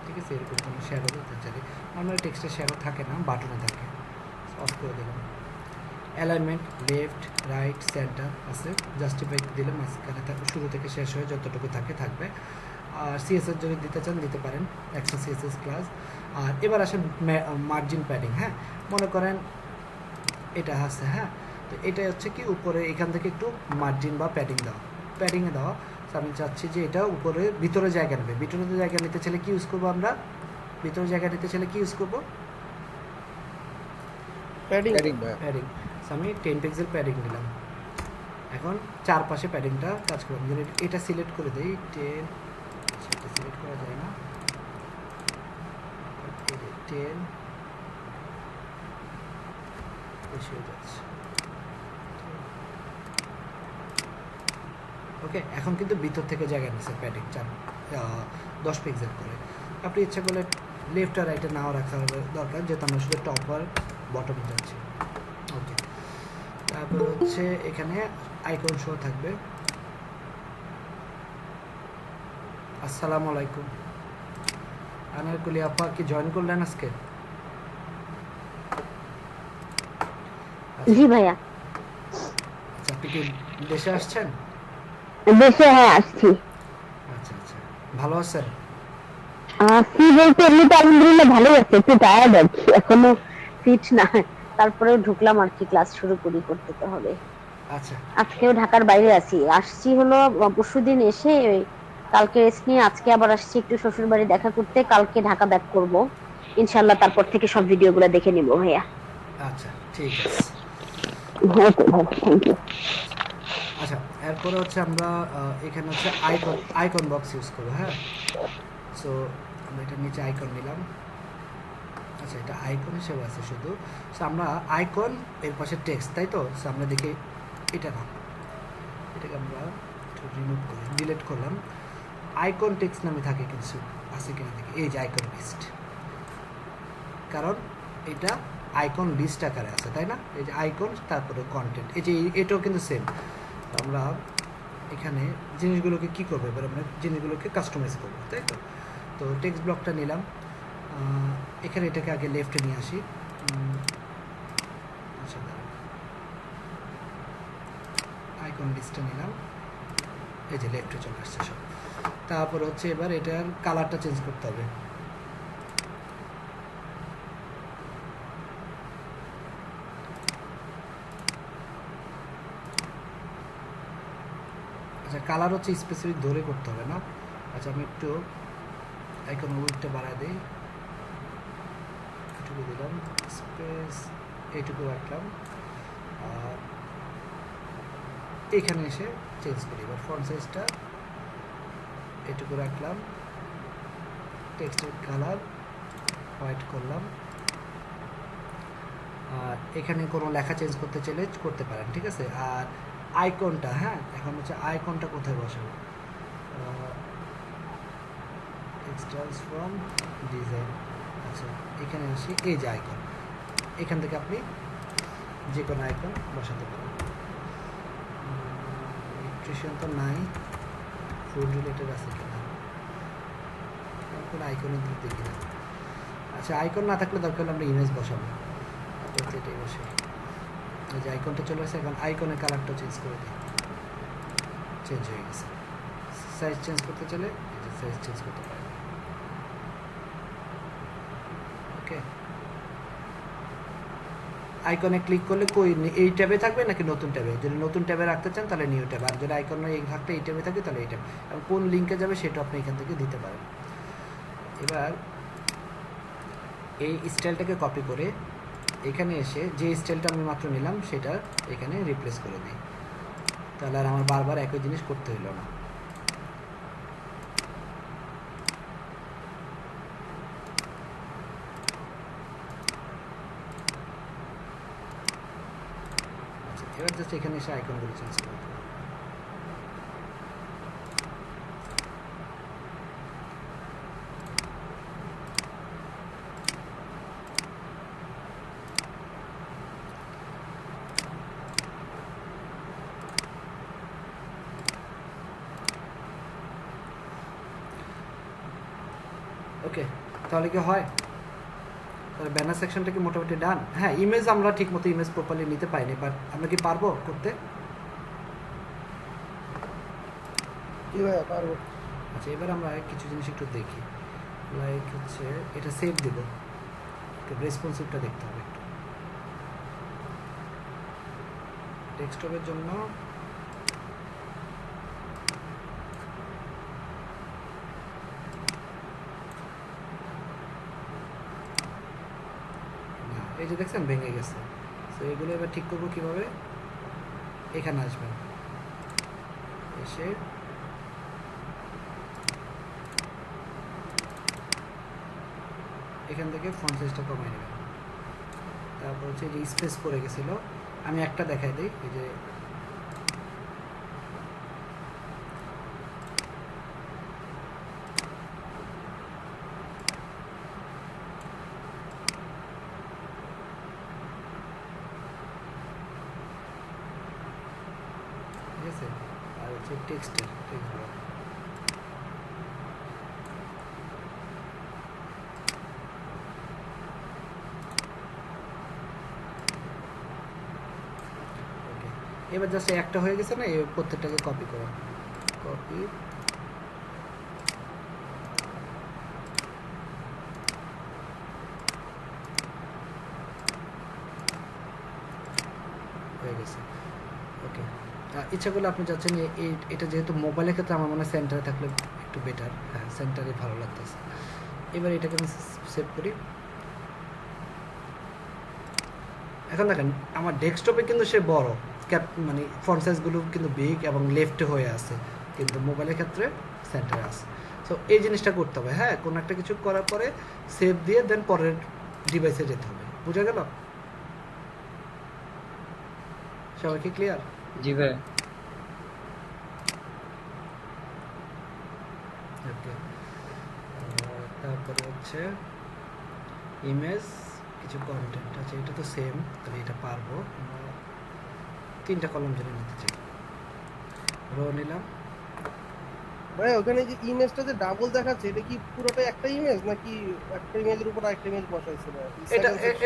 ঠিক আছে, এরকম কোনো শ্যাডো দিতে চাইলে, নর্মালি টেক্সটের শ্যাডো থাকে না, বাটনে থাকে। অফ করে দিলাম। অ্যালাইনমেন্ট লেফট রাইট সেন্টার আছে, জাস্টিফাই দিলে মাঝখানে থাকে, শুরু থেকে শেষ হয়ে যতটুকু থাকে থাকবে। আর সিএসএস যদি দিতে চান দিতে পারেন, এক্সট্রা সিএসএস ক্লাস। আর এবার আসেন মার্জিন প্যাডিং। হ্যাঁ, মনে করেন এটা আছে, হ্যাঁ, তো এটা হচ্ছে কি উপরে এখান থেকে একটু মার্জিন বা প্যাডিংয়ে দেওয়া। তো আমি চাচ্ছি যে এটা উপরে ভিতরে জায়গা নেবে। ভিতরে জায়গা নিতে চাইলে কি ইউজ করবো আমরা, ভিতরে জায়গা নিতে চাইলে কি ইউজ করবো, প্যাডিং। প্যাডিং। আমি 10 পিক্সেল প্যাডিং নিলাম। এখন চারপাশে প্যাডিংটা কাজ করলাম। যদি এটা সিলেক্ট করে দিই 10, সেটা সিলেক্ট করা যায় না, 10 বেশি হয়ে যাচ্ছে। ওকে, এখন কিন্তু ভিতর থেকে জায়গা নিচ্ছে প্যাডিং 10 পিক্সেল করে। আপনি ইচ্ছা করলে লেফট আর রাইটে নাও রাখা দরকার, যেহেতু আমরা শুধু টপ আর বটমে যাচ্ছি। ওকে, তারপর হচ্ছে এখানে আইকন শো থাকবে। আসসালামু আলাইকুম, আনারকলি আপা কি জয়েন করলেন আজকে? জি ভাইয়া, আচ্ছা, আপনি কি দেশে আসছেন? দেশে হ্যাঁ আসছি। আচ্ছা আচ্ছা, ভালো আছেন? কি বলতে এমনিতে আলহামদুলিল্লাহ ভালোই আছে, একটু টায়ার্ড আছি, এখনো ফিট না, তারপরেও ঢুকলাম আর কি, ক্লাস শুরু করতে তো হবে। আচ্ছা আজকেও ঢাকার বাইরে আছি, আসছি হলো পরশুদিন এসে কালকে রেস্ট নিয়ে আজকে আবার আসছি একটু শ্বশুর বাড়ি দেখা করতে, কালকে ঢাকা ব্যাক করব ইনশাল্লাহ, তারপর থেকে সব ভিডিওগুলো দেখে নিব ভাইয়া। আচ্ছা, ঠিক আছে। ওকে ভাই, থ্যাংক ইউ। আচ্ছা, এরপরে হচ্ছে আমরা এখানে হচ্ছে আইকন বক্স ইউজ করবো। হ্যাঁ, সো আমরা এটা নিচে আইকন নিলাম। আচ্ছা, এটা আইকন হিসেবে আছে শুধু। সো আমরা আইকন এর পাশে টেক্সট, তাই তো? সো আমরা দেখি এটা না, এটাকে আমরা একটু রিমুভ করি, ডিলিট করলাম। আইকন টেক্সট নামে থাকে কিছু, আছে কিনা দেখি। এই যে আইকন লিস্ট, কারণ এটা আইকন লিস্ট আকারে আছে, তাই না? এই যে আইকন, তারপরে কন্টেন্ট, এই যে এটাও কিন্তু সেম। আমরা এখানে জিনিসগুলোকে কি করবো, এবার আমরা জিনিসগুলোকে কাস্টমাইজ করবো, তাই তো? তো টেক্সট ব্লকটা নিলাম, এখানে এটাকে আগে লেফটে নিয়ে আসি। আচ্ছা, আইকন লিস্টটা নিলাম, এই যে লেফটে চলে আসছে সব। তারপর হচ্ছে এবার এটার কালারটা চেঞ্জ করতে হবে। আচ্ছা, কালার হচ্ছে স্পেসিফিক ধরে করতে হবে না। আচ্ছা, আমি একটু আইকন উইডথটা বাড়ায় দিই, এটুকু দিলাম, স্পেস এইটুকু রাখলাম। আর এখানে এসে চেঞ্জ করি, এবার ফন্ট সাইজটা এটুকু রাখলাম, টেক্সটের কালার হোয়াইট করলাম। আর এখানে কোনো লেখা চেঞ্জ করতে চাইলে করতে পারেন, ঠিক আছে? আর আইকনটা, হ্যাঁ, এখন হচ্ছে আইকনটা কোথায় বসাবো? Transform design. আচ্ছা, এখানে আসি, এই যে আইকন, এখান থেকে আপনি যে কোনো আইকন বসাতে পারেন। ইলেকট্রিশিয়ান তো নাই, ফুড রিলেটেড আছে কিনা, কোনো আইকনের দিক দেখি না। আচ্ছা, আইকন না থাকলে দরকার হলে আমরা ইমেজ বসাবো, এটাই বসে। এই যে আইকনটা চলে আসে, এখন আইকনের কালারটা চেঞ্জ করে দিই, চেঞ্জ হয়ে গেছে। সাইজ চেঞ্জ করতে চাইলে সাইজ চেঞ্জ করতে পারেন। ওকে, আইকনে ক্লিক করলে কই এই ট্যাবে থাকবে নাকি নতুন ট্যাবে? যদি নতুন ট্যাবে রাখতে চান তাহলে নিউ ট্যাব, আর যদি আইকনে এই থাকতে এই ট্যাবে থাকে তাহলে এই ট্যাব। এবং কোন লিঙ্কে যাবে সেটা আপনি এখান থেকে দিতে পারেন। এবার এই স্টাইলটাকে কপি করে এখানে এসে যে স্টাইলটা আমি মাত্র নিলাম সেটা এখানে রিপ্লেস করে দিই, তাহলে আর আমার বারবার একই জিনিস করতে হলো না। আচ্ছা, এবার জাস্ট এখানে এসে আইকনগুলো চেঞ্জ করে দেবো। ওকে, তাহলে কি হয়? তাহলে ব্যানার সেকশনটা কি মোটামুটি ডান? হ্যাঁ, ইমেজ আমরা ঠিক মতো ইমেজ প্রপারলি নিতে পাইনি, বাট আমরা কি পারবো করতে? কি ভাইয়া পারবো। আচ্ছা, এবার আমরা কিছু জিনিস একটু দেখি, লাইক হচ্ছে এটা সেভ দেব, একটু রেসপন্সিভটা দেখতে হবে একটু। ডেস্কটপের জন্য এই যে দেখছেন ভেঙে গেছে। তো এগুলো এবার ঠিক করবো কিভাবে? এখানে আসবেন, এসে এখান থেকে ফন্ট সাইজটা কমাই নেবেন। তারপর হচ্ছে যে স্পেস পড়ে গেছিলো, আমি একটা দেখাই দিই, এই যে ঠিক আছে। আর হচ্ছে টেক্সটের টেক্সট ব্লক, এবার জাস্ট একটা হয়ে গেছে না, এই প্রত্যেকটাকে কপি করো, কপি হয়ে গেছে। ওকে, ইচ্ছা করলে আপনি চাচ্ছেন এটা যেহেতু মোবাইলের ক্ষেত্রে আমার মনে হয় সেন্টারে থাকলে একটু বেটার। হ্যাঁ, সেন্টারে ভালো লাগতেছে। এবার এটাকে আমি সেভ করি। এখন দেখেন আমার ডেস্কটপে কিন্তু সে বড় মানে ফন্ট সাইজগুলো কিন্তু বিগ এবং লেফটে হয়ে আছে, কিন্তু মোবাইলের ক্ষেত্রে সেন্টারে আছে। সো এই জিনিসটা করতে হবে। হ্যাঁ, কোনো একটা কিছু করার পরে সেভ দিয়ে দেন পরের ডিভাইসে যেতে হবে। বুঝা গেল? সবাই কি ক্লিয়ার? জি ভাই। ওকে, তারপরে হচ্ছে ইমেজ, কিছু কন্টেন্ট আছে, এটা তো সেম, তাহলে এটা পারবো। আমরা 3টা কলম জন্য নিতে চাই। রো নিলাম। ভাই ওখানে যে ইমেজটা যে ডাবল দেখাচ্ছে, এটা কি পুরোটাই একটা ইমেজ নাকি একটা ইমেজের উপর আরেকটা ইমেজ বসাইছে?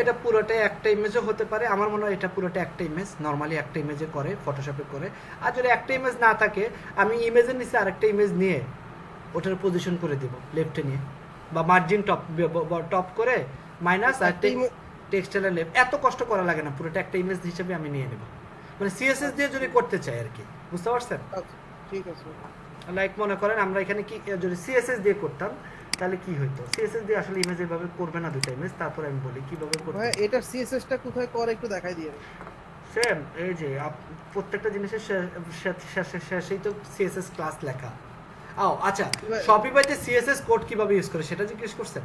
এটা পুরোটাই একটা ইমেজও হতে পারে, আমার মনে হয় এটা পুরোটা একটা ইমেজ। নর্মালি একটা ইমেজে করে, ফটোশপে করে। আর যদি একটা ইমেজ না থাকে, আমি ইমেজের নিচে আরেকটা ইমেজ নিয়ে ওটার পজিশন করে দেব লেফটে নিয়ে, বা মার্জিন টপ করে মাইনাস আর টেক্সটাইলের লেফট। এত কষ্ট করা লাগে না, পুরোটা একটা ইমেজ হিসেবে আমি নিয়ে নেব। মানে সিএসএস দিয়ে যদি করতে চাই আর কি, বুঝতে পারছেন? ঠিক আছে। লাইক মনে করেন আমরা এখানে কি যদি সিএসএস দিয়ে করতাম তাহলে কি হইতো? সিএসএস দিয়ে আসলে ইমেজ এভাবে করবে না, দুটো ইমেজ। তারপর আমি বলি কিভাবে করতে। ভাই এটার সিএসএসটা কোথায় করে একটু দেখাই দিয়ে। সেম, এই যে প্রত্যেকটা জিনিসের শেষেই তো সিএসএস ক্লাস লেখা। আচ্ছা, শপিফাইতে সিএসএস কোড কিভাবে ইউজ করে সেটা জিজ্ঞেস করছেন?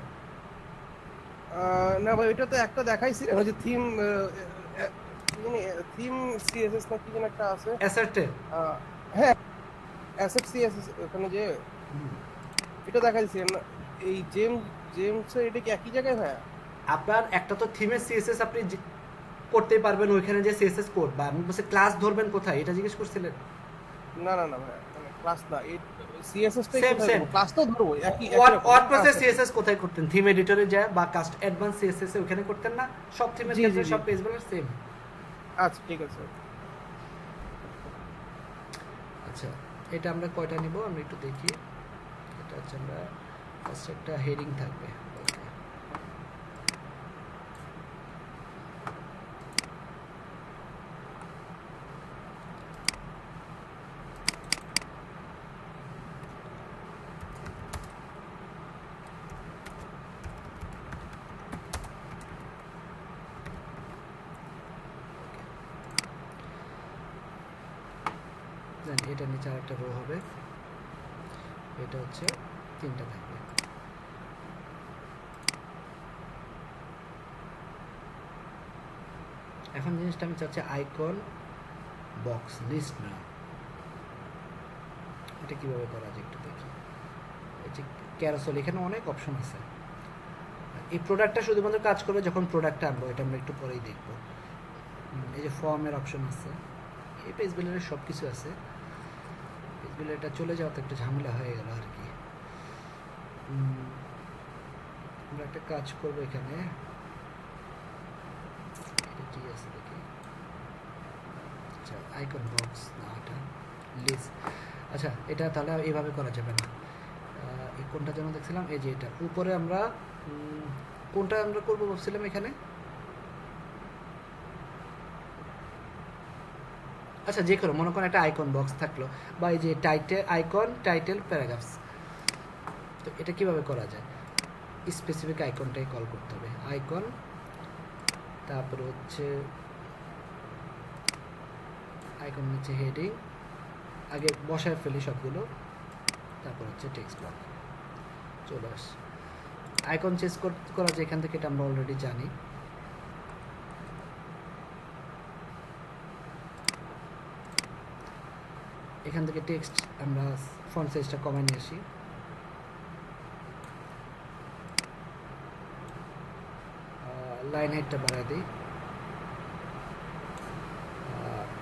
না ভাই, ওইটা তো একটা দেখাইছি, ওই যে থিম থিম সিএসএস না কি যেন একটা আছে, অ্যাসেটে। হ্যাঁ, অ্যাসেট সিএসএস, ওখানে যে এটা দেখাইছি না, এই জেমস এটা কি একই জায়গায় ভাই? আপনার একটা তো থিমের সিএসএস আপনি করতেই পারবেন ওইখানে যে সিএসএস কোড, বা আমি বলছি ক্লাস ধরবেন কোথায়, এটা জিজ্ঞেস করছিলেন? না না না ভাই, ক্লাস না, এই সিএসএসটাই সেম সেম ক্লাস তো ধরবো একই। ওয়ার্ডপ্রেসে সিএসএস কোথায় করতেন? থিম এডিটরে যায় বা কাস্ট অ্যাডভান্স সিএসএস এ ওখানে করতেন না? সব থিমের ক্ষেত্রে সব পেজ গুলো সেম। আচ্ছা ঠিক আছে। আচ্ছা, এটা আমরা কয়টা নিব আমরা একটু দেখি। এটা হচ্ছে আমরা ফার্স্ট একটা হেডিং থাকবে। ওকে, এটা নিচে আরেকটা রো হবে, এটা হচ্ছে 3টা থাকবে। এখন জিনিসটা আমি চাচ্ছি আইকন বক্স লিস্ট না। এটা কিভাবে করা যায় একটু দেখি। এই যে ক্যারোসেল, এখানে অনেক অপশন আছে। এই প্রোডাক্টটা শুধুমাত্র কাজ করবে যখন প্রোডাক্টটা আনবো, এটা আমরা একটু পরেই দেখব। এই যে ফর্মের অপশন আছে, এই পেজ বিল্ডারের সব কিছু আছে। পেজ বিল্ডারটা চলে যাওয়াতে একটু ঝামেলা হয়ে গেল আর কি। আমরা একটা কাজ করবো এখানে, এটা কি আছে দেখি। আচ্ছা, আইকন বক্স না, এটা লিস্ট। আচ্ছা, এটা তাহলে এইভাবে করা যাবে না। এই কোনটা যেন দেখছিলাম, এই যে এটা উপরে আমরা কোনটা আমরা করবো ভাবছিলাম এখানে। আচ্ছা, যে কোনো মনে করেন একটা আইকন বক্স থাকলো, বা এই যে টাইটেল আইকন, টাইটেল, প্যারাগ্রাফস। তো এটা কিভাবে করা যায়? স্পেসিফিক আইকনটাই কল করতে হবে। আইকন, তারপরে হচ্ছে আইকন নিচে হেডিং, আগে বসায় ফেলি সবগুলো, তারপর হচ্ছে টেক্সট বক্স চলে আসে। আইকন চেঞ্জ করা যায় এখান থেকে, এটা আমরা অলরেডি জানি। এখান থেকে টেক্সট আমরা ফন্ট সাইজটা কমায় নিয়ে আসি। লাইন হাইটটা বাড়ায় দিই।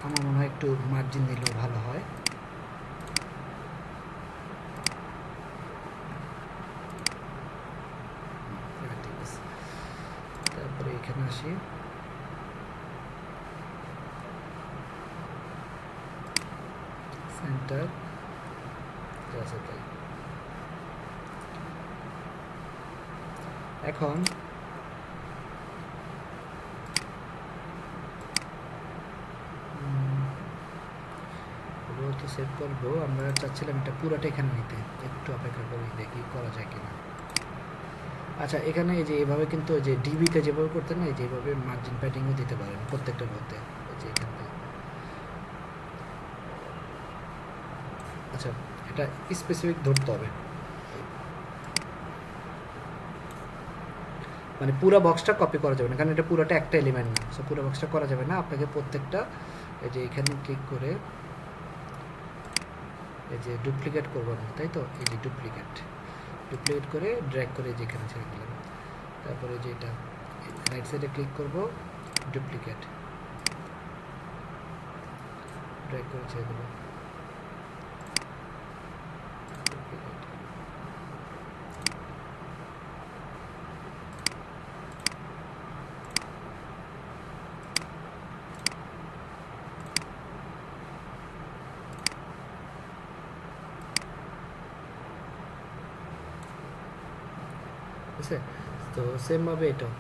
আমার মনে হয় একটু মার্জিন দিলেও ভালো হয়। ঠিক আছে, তারপরে এখানে আসি। সেন্টার জাস্ট এটাই। এখন তো সেভ করবো, আমরা চাচ্ছিলাম এটা পুরোটা এখানে নিতে, একটু অপেক্ষা করি দেখি করা যায় কিনা। আচ্ছা এখানে এই যে এভাবে কিন্তু যে ডিবিতে যেভাবে করতেন না, এই যে এইভাবে মার্জিন প্যাডিংও দিতে পারেন প্রত্যেকটার মধ্যে, এই যে এখানে। আচ্ছা এটা স্পেসিফিক ধরতে হবে, মানে পুরো বক্সটা কপি করা যাবে না, কারণ এটা পুরোটা একটা এলিমেন্ট না, সো পুরো বক্সটা করা যাবে না। আপনাকে প্রত্যেকটা এই যে এখানে ক্লিক করে এই যে ডুপ্লিকেট করবো না, তাই তো, এই যে ডুপ্লিকেট করে ড্র্যাগ করে যেখানে ছেড়ে দিলাম, তারপরে যে এটা রাইট সাইডে ক্লিক করব, ডুপ্লিকেট ড্র্যাগ করে ছেড়ে দেবো, ঠিক আছে। তো সেম ভাবে এটাও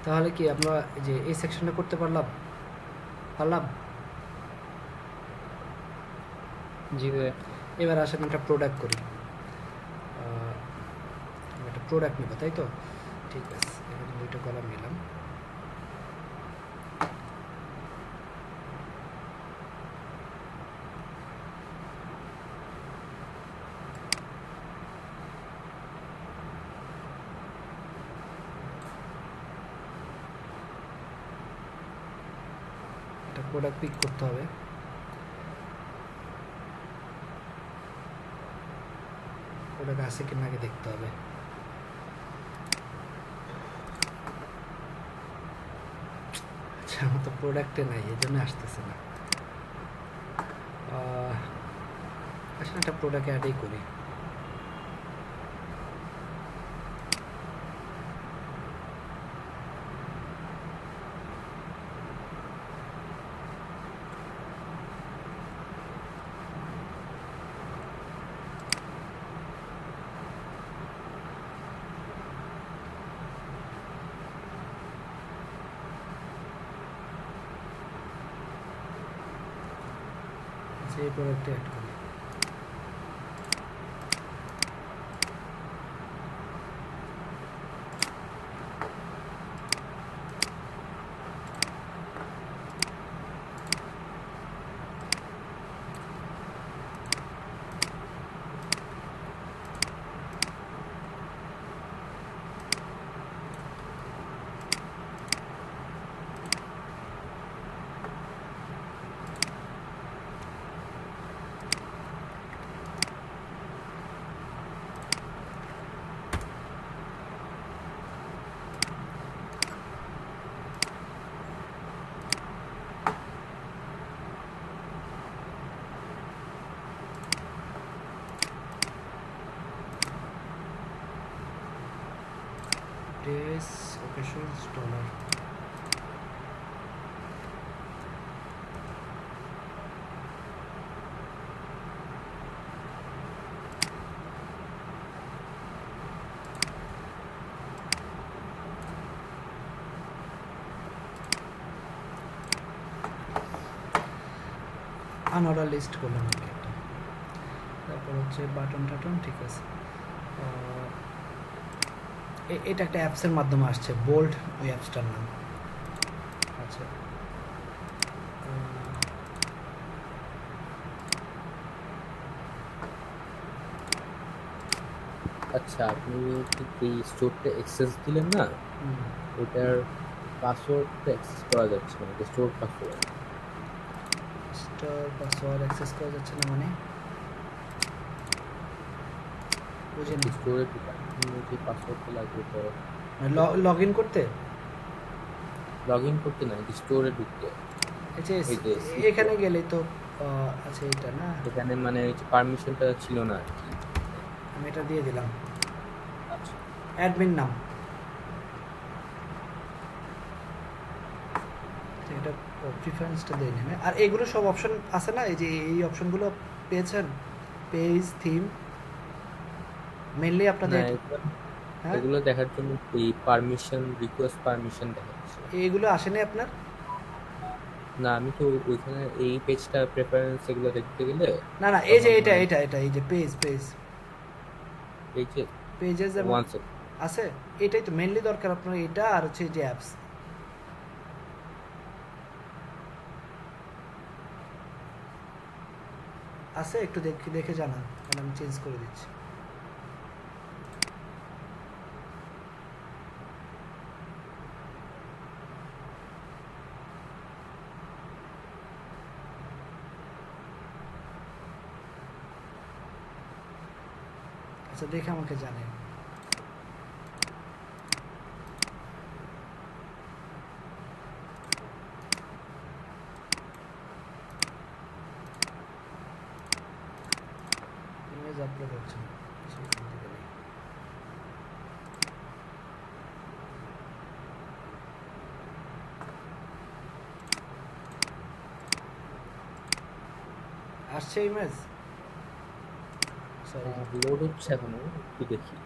তাহলে কি আমরা এই যে এই সেকশনটা করতে পারলাম। জি ভাইয়া। এবার আসেন একটা প্রোডাক্ট করি, একটা প্রোডাক্ট নেব, তাই তো, ঠিক আছে। এখানে দুইটা কলাম নিলাম, একটা প্রোডাক্ট পিক করতে হবে। প্রোডাক্ট আছে কিনা আগে দেখতে হবে। আচ্ছা আমার তো প্রোডাক্টে নাই, এই জন্য আসতেছে না। আসলে একটা প্রোডাক্ট অ্যাডই করি। এই প্রোডাক্টে অ্যাড করি। days occasions dollar unordered list করলাম আর কি একটা। তারপর হচ্ছে বাটন টাটন, ঠিক আছে। এটা একটা অ্যাপসের মাধ্যমে আসছে, বোল্ড ওই অ্যাপসটার নাম। আচ্ছা আচ্ছা আপনি ঠিক এই স্টোরটা অ্যাক্সেস দিলেন না, ওটার পাসওয়ার্ড অ্যাক্সেস করা যাচ্ছে না, store password. Store password access করা যাচ্ছে না মানে বুঝিনি। স্টোরে যে পাসওয়ার্ডটা লাগবে তো লগ ইন করতে লগ ইন করতে না, স্টোরে ঢুকতে। এই যে এই যে এখানে গেলেই তো আচ্ছা এটা না, এখানে মানে পারমিশনটা ছিল না আর কি। আমি এটা দিয়ে দিলাম আচ্ছা অ্যাডমিন নাম। এটা প্রিফারেন্সটা দিয়ে নেবে। আর এগুলো সব অপশন আছে না, এই যে এই অপশনগুলো পেয়েছেন, পেজ থিম মেনলি আপনাদের না, হ্যাঁ এগুলো দেখার জন্য এই পারমিশন রিকোয়েস্ট পারমিশন দেখাচ্ছে। এইগুলো আসেনি আপনার? না আমি তো ওইখানে এই পেজটা প্রেফারেন্স এগুলো দেখতে গেলে না না, এই যে তখন এটা মানে- এটা এটা এই যে পেজ এই যে পেজেস ওয়ান সেকেন্ড আছে, এটাই তো মেনলি দরকার আপনার, এটা আর হচ্ছে এই যে অ্যাপস আছে, একটু দেখে দেখে জানান, কারণ আমি চেঞ্জ করে দিচ্ছি। আচ্ছা দেখে আমাকে জানেন। ইমেজ আপলোড হচ্ছে না, সেখান থেকে নেই। আসছে ইমেজ, সরি লোড হচ্ছে এখনো, একটু দেখি।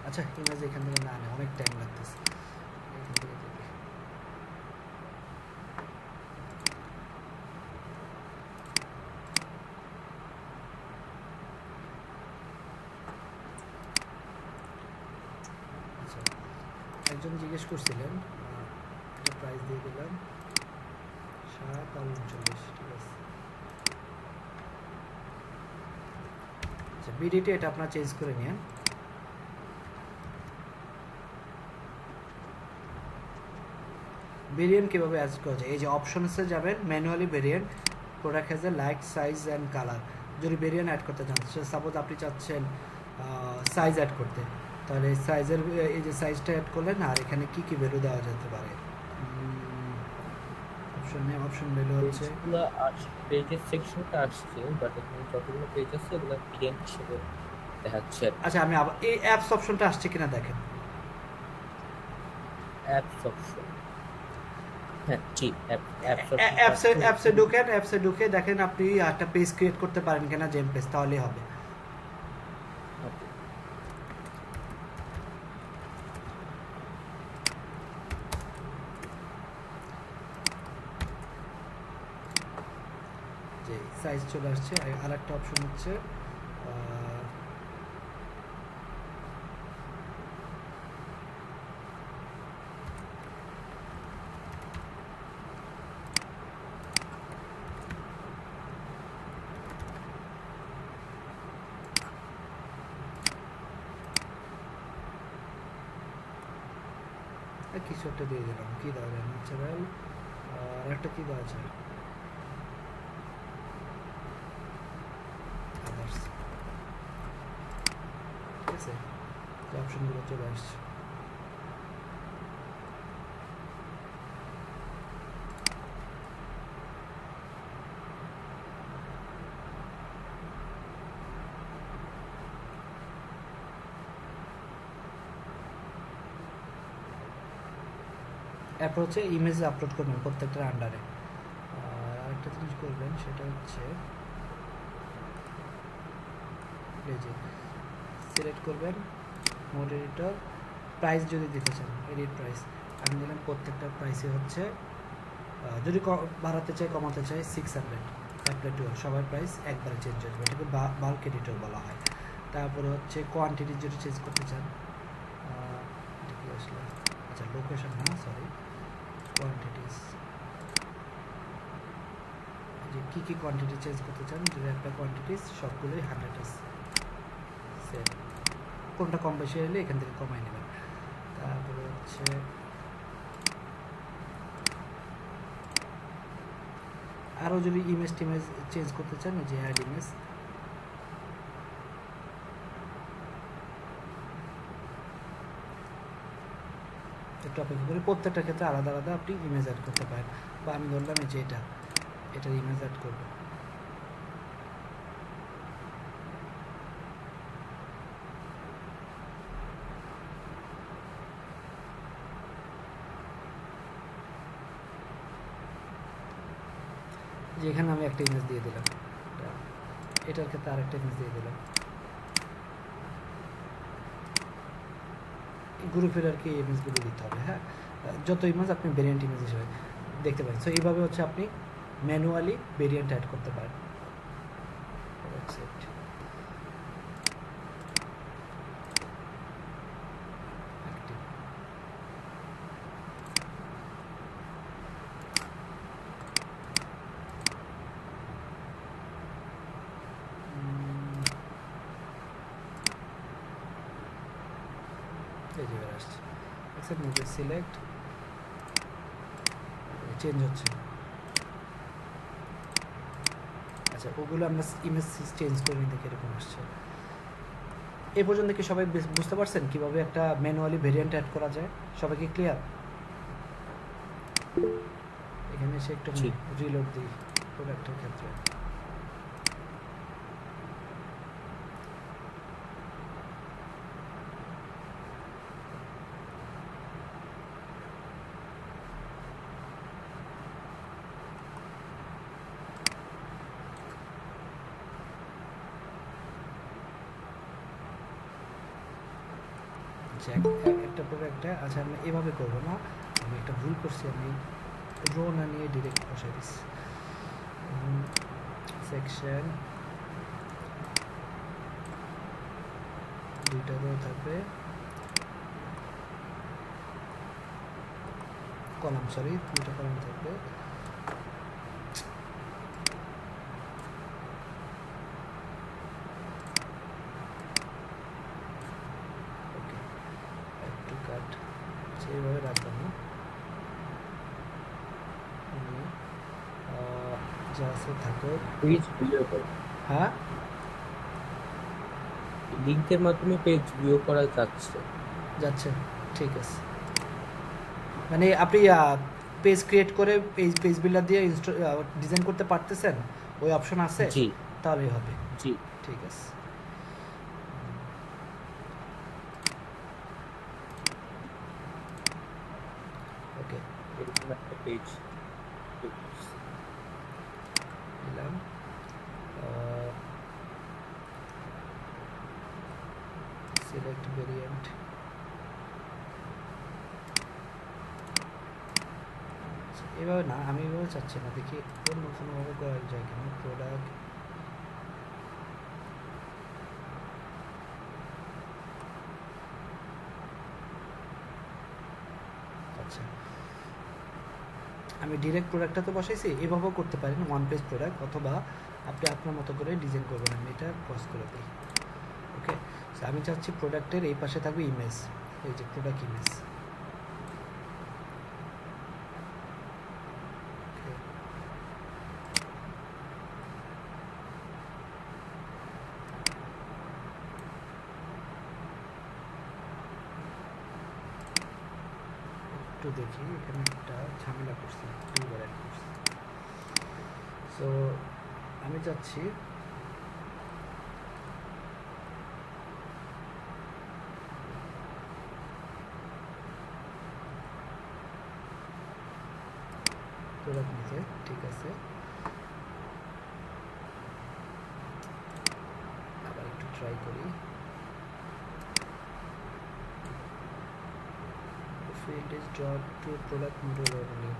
আচ্ছা ইমেজ এখান থেকে না অনেক টাইম লাগতেছে, এখান থেকে দেখি। আচ্ছা একজন জিজ্ঞেস করছিলেন, এটা প্রাইস দিয়ে দিলাম 7 আর 39, ঠিক আছে। আচ্ছা বিডিটি এটা আপনার চেঞ্জ করে নিন। ভেরিয়েন্ট কীভাবে অ্যাড করা যায়, এই যে অপশনসে যাবেন, manually variant, product has a like size and colour. যদি ভেরিয়েন্ট অ্যাড করতে চান, সাপোজ আপনি চাচ্ছেন সাইজ অ্যাড করতে, তাহলে সাইজের এই যে সাইজটা অ্যাড করলেন, আর এখানে কি কি ভ্যালু দেওয়া যেতে পারে, অপশন ভ্যালু হচ্ছে পেজগুলো পেজের সেকশনটা আসছে, বাট এখানে যতগুলো পেজ আছে এগুলো পিএন হিসেবে দেখাচ্ছে। আচ্ছা আমি আবার এই অ্যাপস অপশনটা আসছে কিনা দেখেন। অ্যাপস অপশন, হ্যাঁ ঠিক অ্যাপসে ঢুকে দেখেন আপনি একটা পেজ ক্রিয়েট করতে পারেন কিনা, জেম পেজ, তাহলেই হবে। যে সাইজ চলে আসছে। আর একটা অপশন হচ্ছে কিছু একটা দিয়ে দিলাম, কি দেওয়া যায়, ন্যাচারাল, আর একটা কি দেওয়া যায়, আদার্স, ঠিক আছে। অপশনগুলো চলে আসছে। এরপর হচ্ছে ইমেজ আপলোড করবেন প্রত্যেকটার আন্ডারে। আরেকটা জিনিস করবেন সেটা হচ্ছে এই যে সিলেক্ট করবেন মোড এডিটর, প্রাইস যদি দিতে চান এডিট প্রাইস, আমি দিলাম প্রত্যেকটার প্রাইসে হচ্ছে যদি বাড়াতে চাই কমাতে চাই 600, অ্যাপ্লাই টু সবার প্রাইস একবারে চেঞ্জ হয়ে যাবে, এটাকে বাল্ক এডিটর বলা হয়। তারপরে হচ্ছে কোয়ান্টিটি যদি চেঞ্জ করতে চান, এটা কি আসলে, আচ্ছা লোকেশন না সরি, কোয়ান্টিটিস, যে কী কী কোয়ান্টিটি চেঞ্জ করতে চান, যদি একটা কোয়ান্টিটিস সবগুলোই 100 আছে, সেভ। কোনটা কম বেশি হলে এখান থেকে কমাই নেবেন। তারপরে হচ্ছে আরও যদি ইমেজ টিমেজ চেঞ্জ করতে চান, যে অ্যাড ইমেজ, একটু অপেক্ষা করে প্রত্যেকটা ক্ষেত্রে আলাদা আলাদা আপনি ইমেজ অ্যাড করতে পারেন। বা আমি ধরলাম যে এটার ইমেজ অ্যাড করবো। যেখানে আমি একটা ইমেজ দিয়ে দিলাম, এটার ক্ষেত্রে আরেকটা ইমেজ দিয়ে দিলাম, গ্রুপের আর কি ইমেজগুলো দিতে হবে। হ্যাঁ, যত ইমেজ আপনি ভেরিয়েন্ট ইমেজ হিসেবে দেখতে পারেন। সো এইভাবে হচ্ছে আপনি ম্যানুয়ালি ভেরিয়েন্ট অ্যাড করতে পারেন। সিলেক্ট চেঞ্জ হচ্ছে। আচ্ছা, ওগুলো আমরা ইমেজ চেঞ্জ করে দেখে এরকম আসছে। এ পর্যন্ত কি সবাই বুঝতে পারছেন কিভাবে একটা ম্যানুয়ালি ভেরিয়েন্ট অ্যাড করা যায়? সবাই কি ক্লিয়ার? এখানে এসে একটু রিলোড দিই প্রোডাক্টের ক্ষেত্রে। একটা প্রোডাক্টে, আচ্ছা আমি এভাবে করবো না, আমি একটা ভুল করছি, আমি রো না নিয়ে ডিরেক্ট বসাই দিচ্ছি। সেকশন দুইটা রো থাকবে, কলাম, সরি দুইটা কলাম থাকবে। এইভাবে রাখবেন না, যা আছে থাকুক। হ্যাঁ, লিংকের মাধ্যমে পেজ ভিউ করা যাচ্ছে, ঠিক আছে। মানে আপনি পেজ ক্রিয়েট করে পেজ বিল্ডার দিয়ে ডিজাইন করতে পারতেছেন, ওই অপশন আছে? জি, তাহলেই হবে। জি, ঠিক আছে। ওকে, এরকম একটা পেজ দিলাম। সিলেক্ট ভেরিয়েন্ট, এভাবে না, আমি এভাবে চাচ্ছি না, দেখি অন্য কোনোভাবে করা যায় কিনা। প্রোডাক্ট, আচ্ছা আমি ডিরেক্ট প্রোডাক্টটা তো বসাইছি, এভাবেও করতে পারেন, ওয়ান পেজ প্রোডাক্ট, অথবা আপনি আপনার মতো করে ডিজাইন করবেন। আমি এটা ক্রস করে দিই। ওকে, আমি চাচ্ছি প্রোডাক্টের এই পাশে থাকবে ইমেজ, এই যে প্রোডাক্ট ইমেজ। একটু দেখি, এখানে একটা ঝামেলা করছি, দুইবার অ্যাড করছি। সো আমি চাচ্ছি প্রোডাক্ট নিচে, ঠিক আছে। আবার একটু ট্রাই করি। field is drawn to product model only.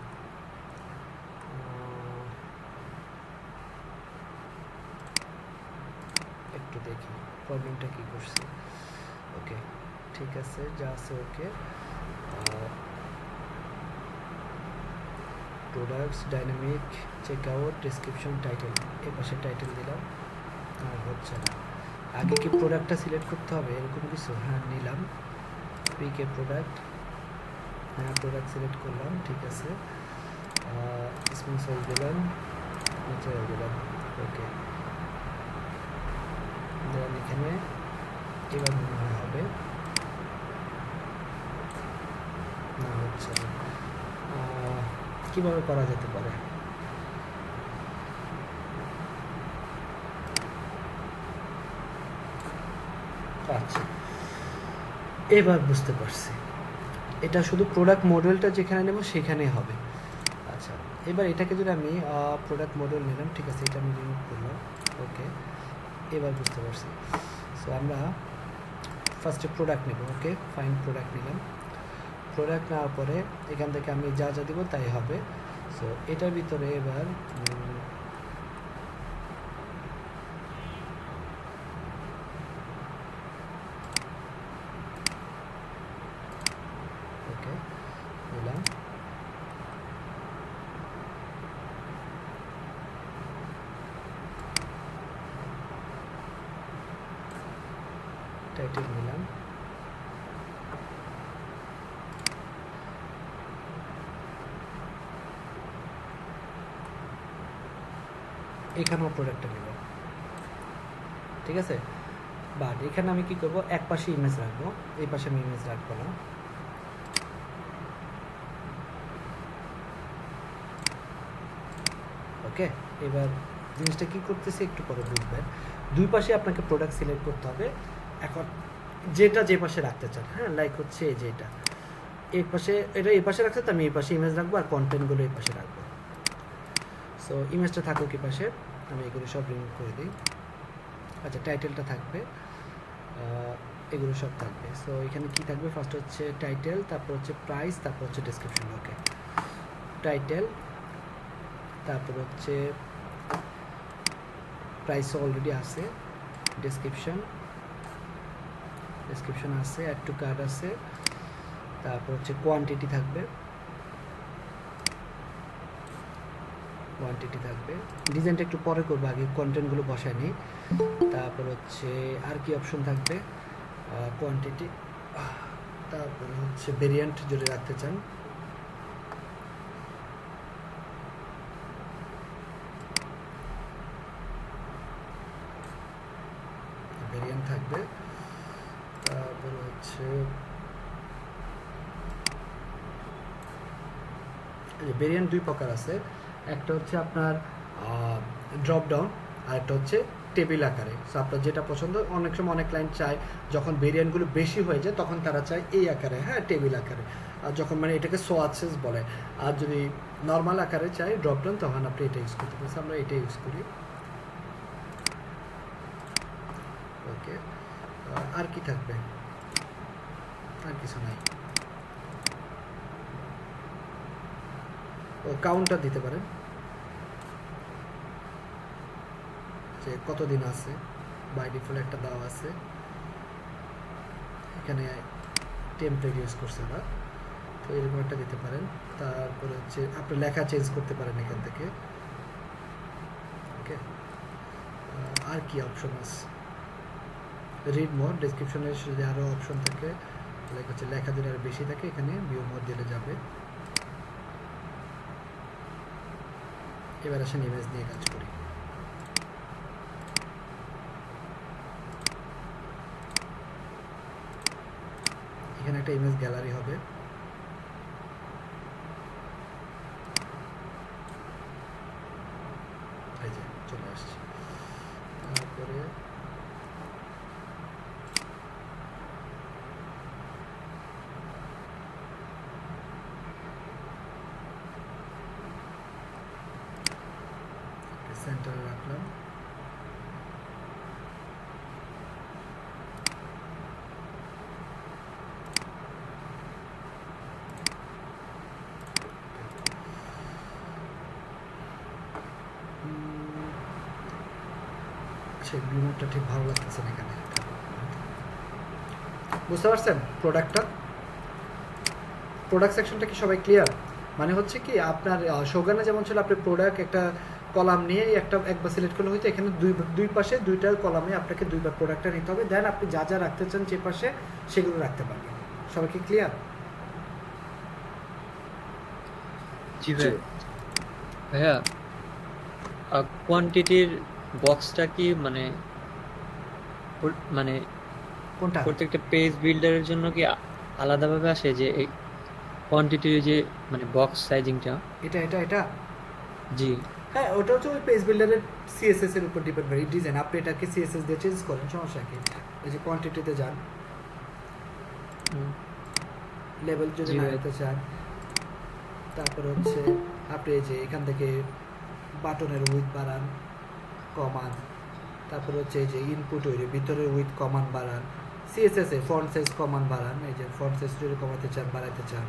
একটু দেখি প্রবলেমটা কি করছে। ওকে, ঠিক আছে, যা আছে okay. Products, dynamic, check out, description, title, এই পাশে টাইটেল দিলাম, আর হচ্ছে না। আগে কি প্রোডাক্টটা সিলেক্ট করতে হবে এরকম কিছু? হ্যাঁ, নিলাম পিকে প্রোডাক্ট, হ্যাঁ প্রোডাক্ট সিলেক্ট করলাম, ঠিক আছে। স্পন্সর দিলাম, নিচে দিলাম, ওকে। দেন এখানে এবার মনে হয় হবে না, হচ্ছে না। কীভাবে করা যেতে পারে? আচ্ছা, এবার বুঝতে পারছি, এটা শুধু প্রোডাক্ট মডেলটা যেখানে নেব সেখানেই হবে। আচ্ছা, এবার এটাকে যদি আমি প্রোডাক্ট মডেল নিলাম, ঠিক আছে, এটা আমি রিমুভ করলাম, ওকে। এবার বুঝতে পারছি। সো আমরা ফার্স্টে প্রোডাক্ট নেব, ওকে, ফাইন প্রোডাক্ট নিলাম। প্রোডাক্ট নেওয়ার পরে এখান থেকে আমি যা যা দিব তাই হবে। সো এটার ভিতরে এবার ওকে নিলাম, টাইটেল নিলাম, এখানেও প্রোডাক্টটা নেব, ঠিক আছে। বাট এখানে আমি কি করব, এক পাশে ইমেজ রাখবো, এই পাশে আমি ইমেজ রাখবো না। ওকে, এবার জিনিসটা কি করতেছি একটু পরে বুঝবেন। দুই পাশে আপনাকে প্রোডাক্ট সিলেক্ট করতে হবে। এখন যেটা যে পাশে রাখতে চান, হ্যাঁ, লাইক হচ্ছে এই যে এটা এই পাশে, এটা এই পাশে রাখছে, তো আমি এই পাশে ইমেজ রাখবো আর কন্টেন্টগুলো এই পাশে রাখবো। সো ইমেজটা থাকুক এই পাশে, আমি এগুলো সব রিমুভ করে দিই। আচ্ছা, টাইটেলটা থাকবে, এগুলো সব থাকবে। সো এখানে কি থাকবে, ফার্স্ট হচ্ছে টাইটেল, তারপর হচ্ছে প্রাইস, তারপর হচ্ছে ডেসক্রিপশন। ওকে, টাইটেল, তারপর হচ্ছে প্রাইস অলরেডি আছে, ডেসক্রিপশন আছে, অ্যাড টু কার্ট আছে, তারপর হচ্ছে কোয়ান্টিটি থাকবে, ডিজাইনটা একটু পরে করবো, আগে কন্টেন্টগুলো বসায় নিই। তারপর হচ্ছে আর কি অপশন থাকবে, কোয়ান্টিটি, তারপরে হচ্ছে ভেরিয়েন্ট যদি রাখতে চান, ভেরিয়েন্ট থাকবে। তারপরে হচ্ছে ভেরিয়েন্ট দুই প্রকার আছে, একটা হচ্ছে আপনার ড্রপ ডাউন, আর একটা হচ্ছে টেবিল আকারে। সো আপনার যেটা পছন্দ, অনেক সময় অনেক ক্লায়েন্ট চায় যখন ভেরিয়েন্টগুলো বেশি হয়ে যায় তখন তারা চায় এই আকারে, হ্যাঁ, টেবিল আকারে। আর যখন মানে এটাকে সোয়াচেস বলে। আর যদি নর্মাল আকারে চাই ড্রপ ডাউন, তখন আপনি এটা ইউজ করতে পারেন। আমরা এটা ইউজ করি, ওকে। আর কি থাকবে, আর কিছু নাই। ও কাউন্টার দিতে পারেন, যে কতদিন আছে, বাই ডিফল্ট একটা দেওয়া আছে। এখানে টেমপ্লেট ইউজ করছে না, তো এরকম একটা দিতে পারেন। তারপরে হচ্ছে আপনি লেখা চেঞ্জ করতে পারেন এখান থেকে, ওকে। আর কি অপশন আছে, রিড মোর, ডেসক্রিপশনের যদি আরও অপশন থাকে, লাইক হচ্ছে লেখা যদি আরও বেশি থাকে, এখানে ভিউ মোর দিলে যাবে। এবার আসেন ইমেজ নিয়ে কাজ করি। এখানে একটা ইমেজ গ্যালারি হবে, এই যে চলে আসছে। তারপরে সেন্টারে রাখলাম, সেই ব্লুমটা ঠিক ভালো লাগতেছে না এখানে। বুঝতে পারছেন প্রোডাক্ট সেকশনটা কি সবাই ক্লিয়ার? মানে হচ্ছে কি আপনার শোগানে যেমন ছিল, আপনি প্রোডাক্ট একটা কলাম নিয়ে একটা একবার সিলেক্ট করলে হয়তো এখানে দুই পাশে দুইটা কলামে আপনাকে দুইবার প্রোডাক্টটা নিতে হবে, দেন আপনি যা যা রাখতে চান যে পাশে সেগুলো রাখতে পারবেন। সবাই কি ক্লিয়ার? জি ভাই। ভাইয়া কোয়ান্টিটির বক্সটা কি মানে মানে কোনটা? প্রত্যেকটা পেজ বিল্ডারের জন্য কি আলাদাভাবে আসে যে এই কোয়ান্টিটির যে মানে বক্স সাইজিংটা? এটা এটা এটা জি হ্যাঁ, ওটা হচ্ছে ওই পেজ বিল্ডারের সিএসএস এর উপর ডিপেন্ড করে ডিজাইন। আপনি এটাকে সিএসএস দিয়ে চেঞ্জ করেন, সমস্যা কি? এই যে কোয়ান্টিটিতে যান, লেভেল যদি জি ভাই। বাড়াতে চান, তারপর হচ্ছে আপনি এই যে এখান থেকে বাটনের উইথ বাড়ান, কমান, তারপর হচ্ছে এই যে ইনপুট ওই ভিতরে উইথ কমান বাড়ান, সিএসএস এ ফন্ট সাইজ কমান বাড়ান, এই যে ফন্ট সাইজ যদি কমাতে চান বাড়াতে চান,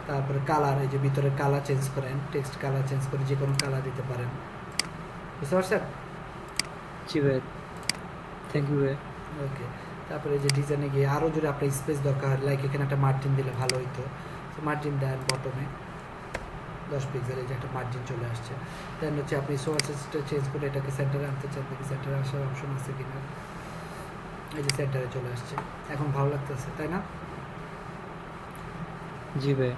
তারপরে কালার, এই যে ভিতরে কালার চেঞ্জ করেন, টেক্সট কালার চেঞ্জ করে যে কোনো কালার দিতে পারেন। বুঝতে পারছেন? জি ভাই, থ্যাংক ইউ ভাই। ওকে, তারপরে এই যে ডিজাইনে গিয়ে আরও যদি আপনার স্পেস দরকার, লাইক এখানে একটা মার্জিন দিলে ভালো হইতো, মার্জিন দেন বটমে 10 পিক্সেল, এই যে একটা মার্জিন চলে আসছে। দেন হচ্ছে আপনি সোর্সেসটা চেঞ্জ করে এটাকে সেন্টারে আনতে চান, দেখি সেন্টারে আসার অপশন আছে কিনা। এই যে সেন্টারে চলে আসছে, এখন ভালো লাগতেছে তাই না? জি ভাই।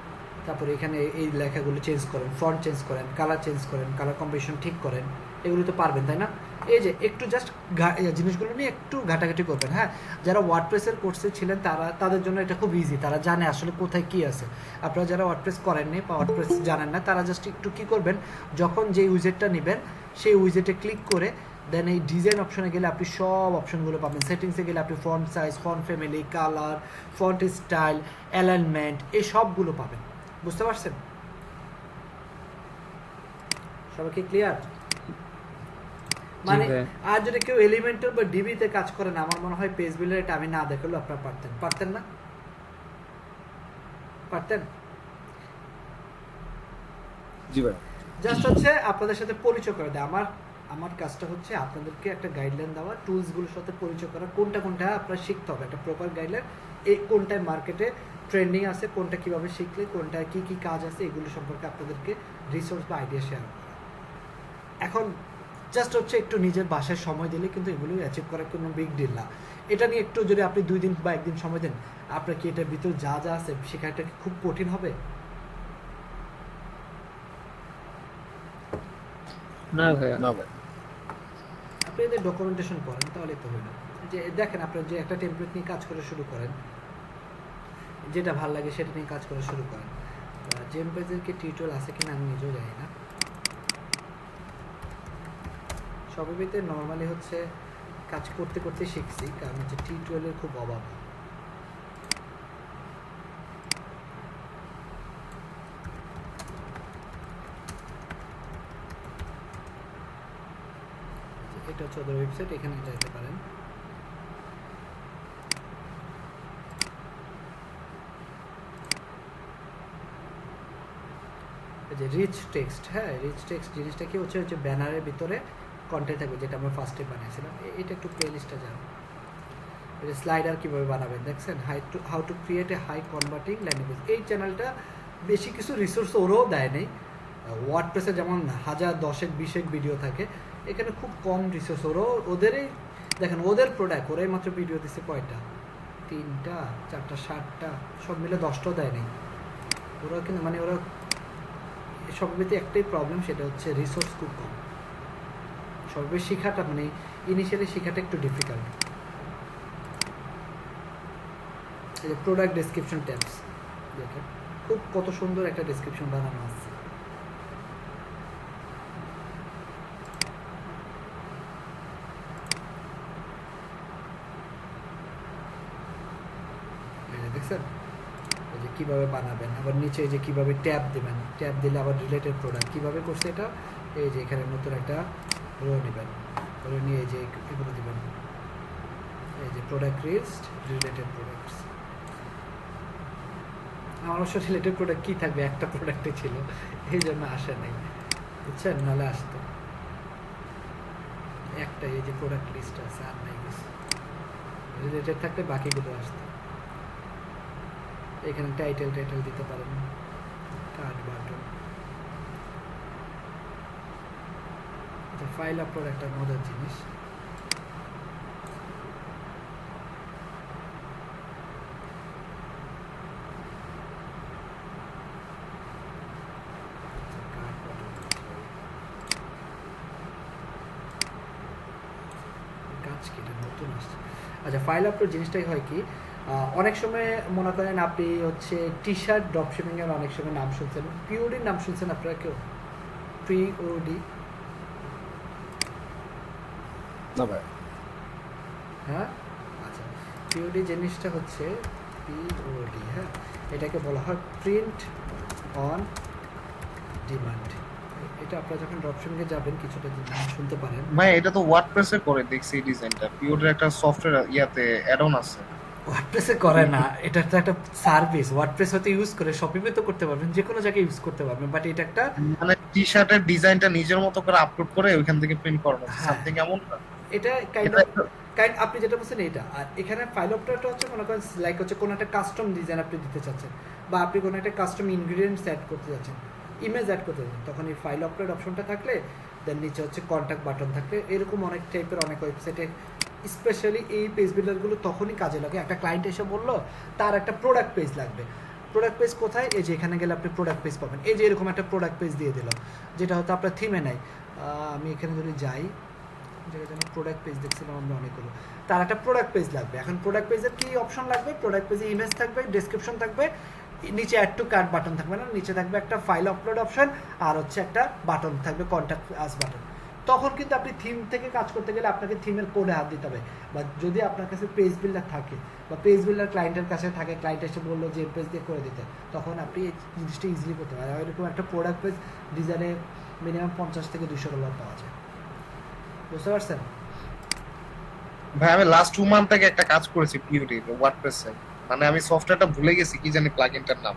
তারপরে এখানে এই লেখাগুলো চেঞ্জ করেন, ফন্ট চেঞ্জ করেন, কালার চেঞ্জ করেন, কালার কম্বিনেশন ঠিক করেন, এগুলো তো পারবেন তাই না? এই যে একটু জাস্ট জিনিসগুলো নিয়ে একটু ঘাটাঘাটি করবেন। হ্যাঁ, যারা ওয়ার্ডপ্রেসের কোর্সে ছিলেন তাদের জন্য এটা খুব ইজি, তারা জানে আসলে কোথায় কি আছে। আপনারা যারা ওয়ার্ডপ্রেস করেননি বা ওয়ার্ডপ্রেস জানেন না, তারা জাস্ট একটু কী করবেন, যখন যে উইজেটটা নেবেন সেই উইজেটে ক্লিক করে দেন এই ডিজাইন অপশনে গেলে আপনি সব অপশনগুলো পাবেন। সেটিংসে গেলে আপনি font size, font family, colour, font style, alignment, এই সবগুলো পাবেন। বুঝতে পারছেন? সবাই কি ক্লিয়ার? মানে আর যদি কেউ এলিমেন্টাল বা ডিবিতে কাজ করেন, আমার মনে হয় পেজ বিল্ডার এটা আমি না দেখালেও আপনারা পারতেন না? পারতেন? জি ভাই। জাস্ট হচ্ছে আপনাদের সাথে পরিচয় করে দেয়। আমার কাজটা হচ্ছে আপনাদেরকে একটা গাইডলাইন দেওয়া, টুলসগুলোর সাথে পরিচয় করা, কোনটা কোনটা আপনার শিখতে হবে, একটা প্রপার গাইডলাইন, এই কোনটায় মার্কেটে ট্রেন্ডিং আছে, কোনটা কিভাবে শিখলে কোনটায় কি কি কাজ আছে, এগুলো সম্পর্কে আপনাদেরকে রিসোর্স বা আইডিয়া শেয়ার করা। এখন জাস্ট হচ্ছে একটু নিজের বাসায় সময় দিলে কিন্তু এগুলো অ্যাচিভ করার কোনো বিগ ডিল না। এটা নিয়ে একটু যদি আপনি 2 দিন বা 1 দিন সময় দেন, আপনার কি এটার ভিতরে যা যা আছে শেখাটা কি খুব কঠিন হবে? না ভাইয়া। না ভাই। আপনি এদের ডকুমেন্টেশন করেন তাহলে তো হইল। যে দেখেন আপনার যে একটা টেমপ্লেট নিয়ে কাজ করে শুরু করেন, যেটা ভালো লাগে সেটা নিয়ে কাজ করে শুরু করেন। জেম পেজের কি টিউটোরিয়াল আছে কিনা আমি নিজেও জানি না। সবইতে নর্মালি হচ্ছে কাজ করতে করতে শিখছি, কারণ হচ্ছে টিউটোরিয়ালের খুব অভাব। এটা হচ্ছে ওদের ওয়েবসাইট, এখানে যেতে পারেন। এই যে রিচ টেক্সট, হ্যাঁ রিচ টেক্সট জিনিসটা কি হচ্ছে, হচ্ছে ব্যানারের ভিতরে কন্টেন্ট থাকবে, যেটা আমরা ফার্স্টে বানিয়েছিলাম। এটা একটু প্লে লিস্টটা যান। এটা স্লাইডার কীভাবে বানাবেন দেখছেন, how to create a high converting landing page. এই চ্যানেলটা বেশি কিছু রিসোর্স ওরও দেয় নেই। ওয়ার্ডপ্রেসে যেমন 1000, 10, 20 ভিডিও থাকে, এখানে খুব কম রিসোর্স। ওদেরই দেখেন, ওদের প্রোডাক্ট ওরাই মাত্র ভিডিও দিচ্ছে কয়টা, 3টা, 4টা, 7টা, সব মিলে 10টাও দেয় নেই ওরা। কিন্তু মানে ওরা সবগুলোতে একটাই প্রবলেম, সেটা হচ্ছে রিসোর্স খুব কম। সবগুলো শেখাটা মানে ইনিশিয়ালি শেখাটা একটু ডিফিকাল্ট। এই যে প্রোডাক্ট ডেসক্রিপশন ট্যাবস দেখেন, খুব কত সুন্দর একটা ডেসক্রিপশন বানানো আছে। দেখছেন এই যে কীভাবে বানাবেন, আবার নিচে এই যে কীভাবে ট্যাব দেবেন, ট্যাব দিলে আবার রিলেটেড প্রোডাক্ট কীভাবে করছে এটা। এই যে এখানে নতুন একটা রো নেবেন, রো নিয়ে এই যে এগুলো দেবেন, এই যে প্রোডাক্ট লিস্ট, রিলেটেড প্রোডাক্টস। আমার অবশ্য রিলেটেড প্রোডাক্ট কী থাকবে, একটা প্রোডাক্টই ছিল, এই জন্য আসে নাই, বুঝছেন, নাহলে আসতো। একটা এই যে প্রোডাক্ট লিস্ট আছে, আর নাই কিছু। রিলেটেড থাকলে বাকিগুলো আসতো। এখানে টাইটেল দিতে পারেন, কার্ড বাটন। ফাইল আপলোড একটা মজার জিনিস। কাজ কি এটা নতুন আসছে। আচ্ছা, ফাইল আপলোড জিনিসটাই হয় কি, অনেক সময় মনে করেন আপনি হচ্ছে টি শার্ট ড্রপশিপিং এর অনেক সময় নাম শুনছেন, পিওডির নাম শুনছেন আপনারা কেউ? পিওডি, না ভাই, হ্যাঁ আচ্ছা, পিওডি জিনিসটা হচ্ছে পিওডি, হ্যাঁ এটাকে বলা হয় প্রিন্ট অন ডিমান্ড। এটা আপনারা যখন ড্রপশিপিংয়ে যাবেন কিছুটা নাম শুনতে পারেন। ভাই এটা তো ওয়ার্ডপ্রেসে করে দেখছি এই ডিজাইনটা, পিওরের একটা সফটওয়্যার ইয়াতে অ্যাড অন আছে। ওয়ার্ডপ্রেসে করে না, এটা তো একটা সার্ভিস। ওয়ার্ডপ্রেস হতে ইউজ করে শপিংয়ে তো করতে পারবেন, যে কোনো জায়গায় ইউজ করতে পারবেন, বাট এটা একটা মানে টি শার্টের ডিজাইনটা নিজের মতো করে আপলোড করে ওইখান থেকে প্রিন্ট করানো হ্যাঁ। সামথিং এমন না? এটা এটা কাইন্ড আপনি যেটা বলছেন এটা। আর এখানে ফাইল আপলোডটা হচ্ছে মনে করেন লাইক হচ্ছে কোনো একটা কাস্টম ডিজাইন আপনি দিতে চাচ্ছেন, বা আপনি কোনো একটা কাস্টম ইনগ্রিডিয়েন্টস অ্যাড করতে যাচ্ছেন, ইমেজ অ্যাড করতে যাচ্ছেন, তখন এই ফাইল আপলোড অপশনটা থাকলে দেন নিচে হচ্ছে কন্ট্যাক্ট বাটন থাকলে, এরকম অনেক টাইপের অনেক ওয়েবসাইটে স্পেশালি এই পেজ বিল্ডারগুলো তখনই কাজে লাগে। একটা ক্লায়েন্ট এসে বললো তার একটা প্রোডাক্ট পেজ লাগবে, প্রোডাক্ট পেজ কোথায়, এই যে এখানে গেলে আপনি প্রোডাক্ট পেজ পাবেন। এই যে এরকম একটা প্রোডাক্ট পেজ দিয়ে দিল, যেটা হয়তো আপনার থিমে নাই। আমি এখানে যদি যাই, যেটা যেন প্রোডাক্ট পেজ দেখছিলাম আমরা অনেকগুলো, তার একটা প্রোডাক্ট পেজ লাগবে। এখন প্রোডাক্ট পেজের কি অপশন লাগবে? প্রোডাক্ট পেজে ইমেজ থাকবে, ডেসক্রিপশন থাকবে, নিচে অ্যাড টু কার্ট বাটন থাকবে না, নিচে থাকবে একটা ফাইল আপলোড অপশন, আর হচ্ছে একটা বাটন থাকবে কন্ট্যাক্ট আস বাটন। তখন কিন্তু আপনি থিম থেকে কাজ করতে গেলে আপনাকে থিমের কোডে হাত দিতে হবে, বা যদি আপনার কাছে পেজ বিল্ডার থাকে বা পেজ বিল্ডার ক্লায়েন্টের কাছে থাকে, ক্লায়েন্ট এসে বললো যে পেজ দিয়ে করে দিতে, তখন আপনি এই জিনিসটা ইজিলি করতে পারেন। এরকম একটা প্রোডাক্ট পেজ ডিজাইনে মিনিমাম $50 থেকে $200 পাওয়া যায়, বুঝতে পারছেন? ভাই আমি লাস্ট 2 মান্থ থেকে একটা কাজ করেছি পিওডি ওয়ার্ডপ্রেসে, মানে আমি সফটওয়্যারটা ভুলে গেছি কি জানি প্লাগইনটার নাম।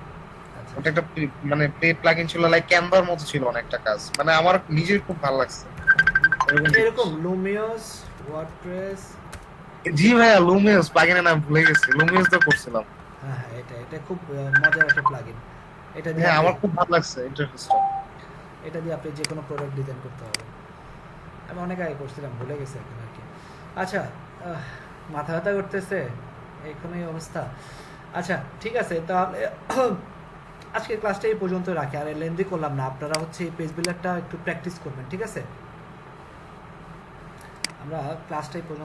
আচ্ছা, ওটা একটা মানে পেড প্লাগইন ছিল, লাইক ক্যানভার মতো ছিল অনেকটা কাজ, মানে আমার নিজের খুব ভালো লাগছে এরকম লুমিয়াস ওয়ার্ডপ্রেস, জি ভাইয়া লুমিয়াস প্লাগইনের নাম ভুলে গেছি, লুমিয়াস তো করছিলাম। হ্যাঁ হ্যাঁ, এটা খুব মজার একটা প্লাগইন। এটা দিয়ে হ্যাঁ আমার আপনি- খুব ভালো লাগছে ইন্টারফেসটা। এটা দিয়ে আপনি যে কোনো প্রোডাক্ট ডিজাইন করতে পারবেন। আমি অনেক আগে করছিলাম, ভুলে গেছি এখন আর কি। আচ্ছা, মাথা ব্যথা করতেছে, এখনই অবস্থা। আচ্ছা ঠিক আছে, তাহলে আজকের ক্লাসটা এই পর্যন্ত রাখি, আর লেন্দি করলাম না। আপনারা হচ্ছে এই পেজ বিল্ডারটা একটু প্র্যাকটিস করবেন, ঠিক আছে? আমরা ক্লাসটা এই পর্যন্ত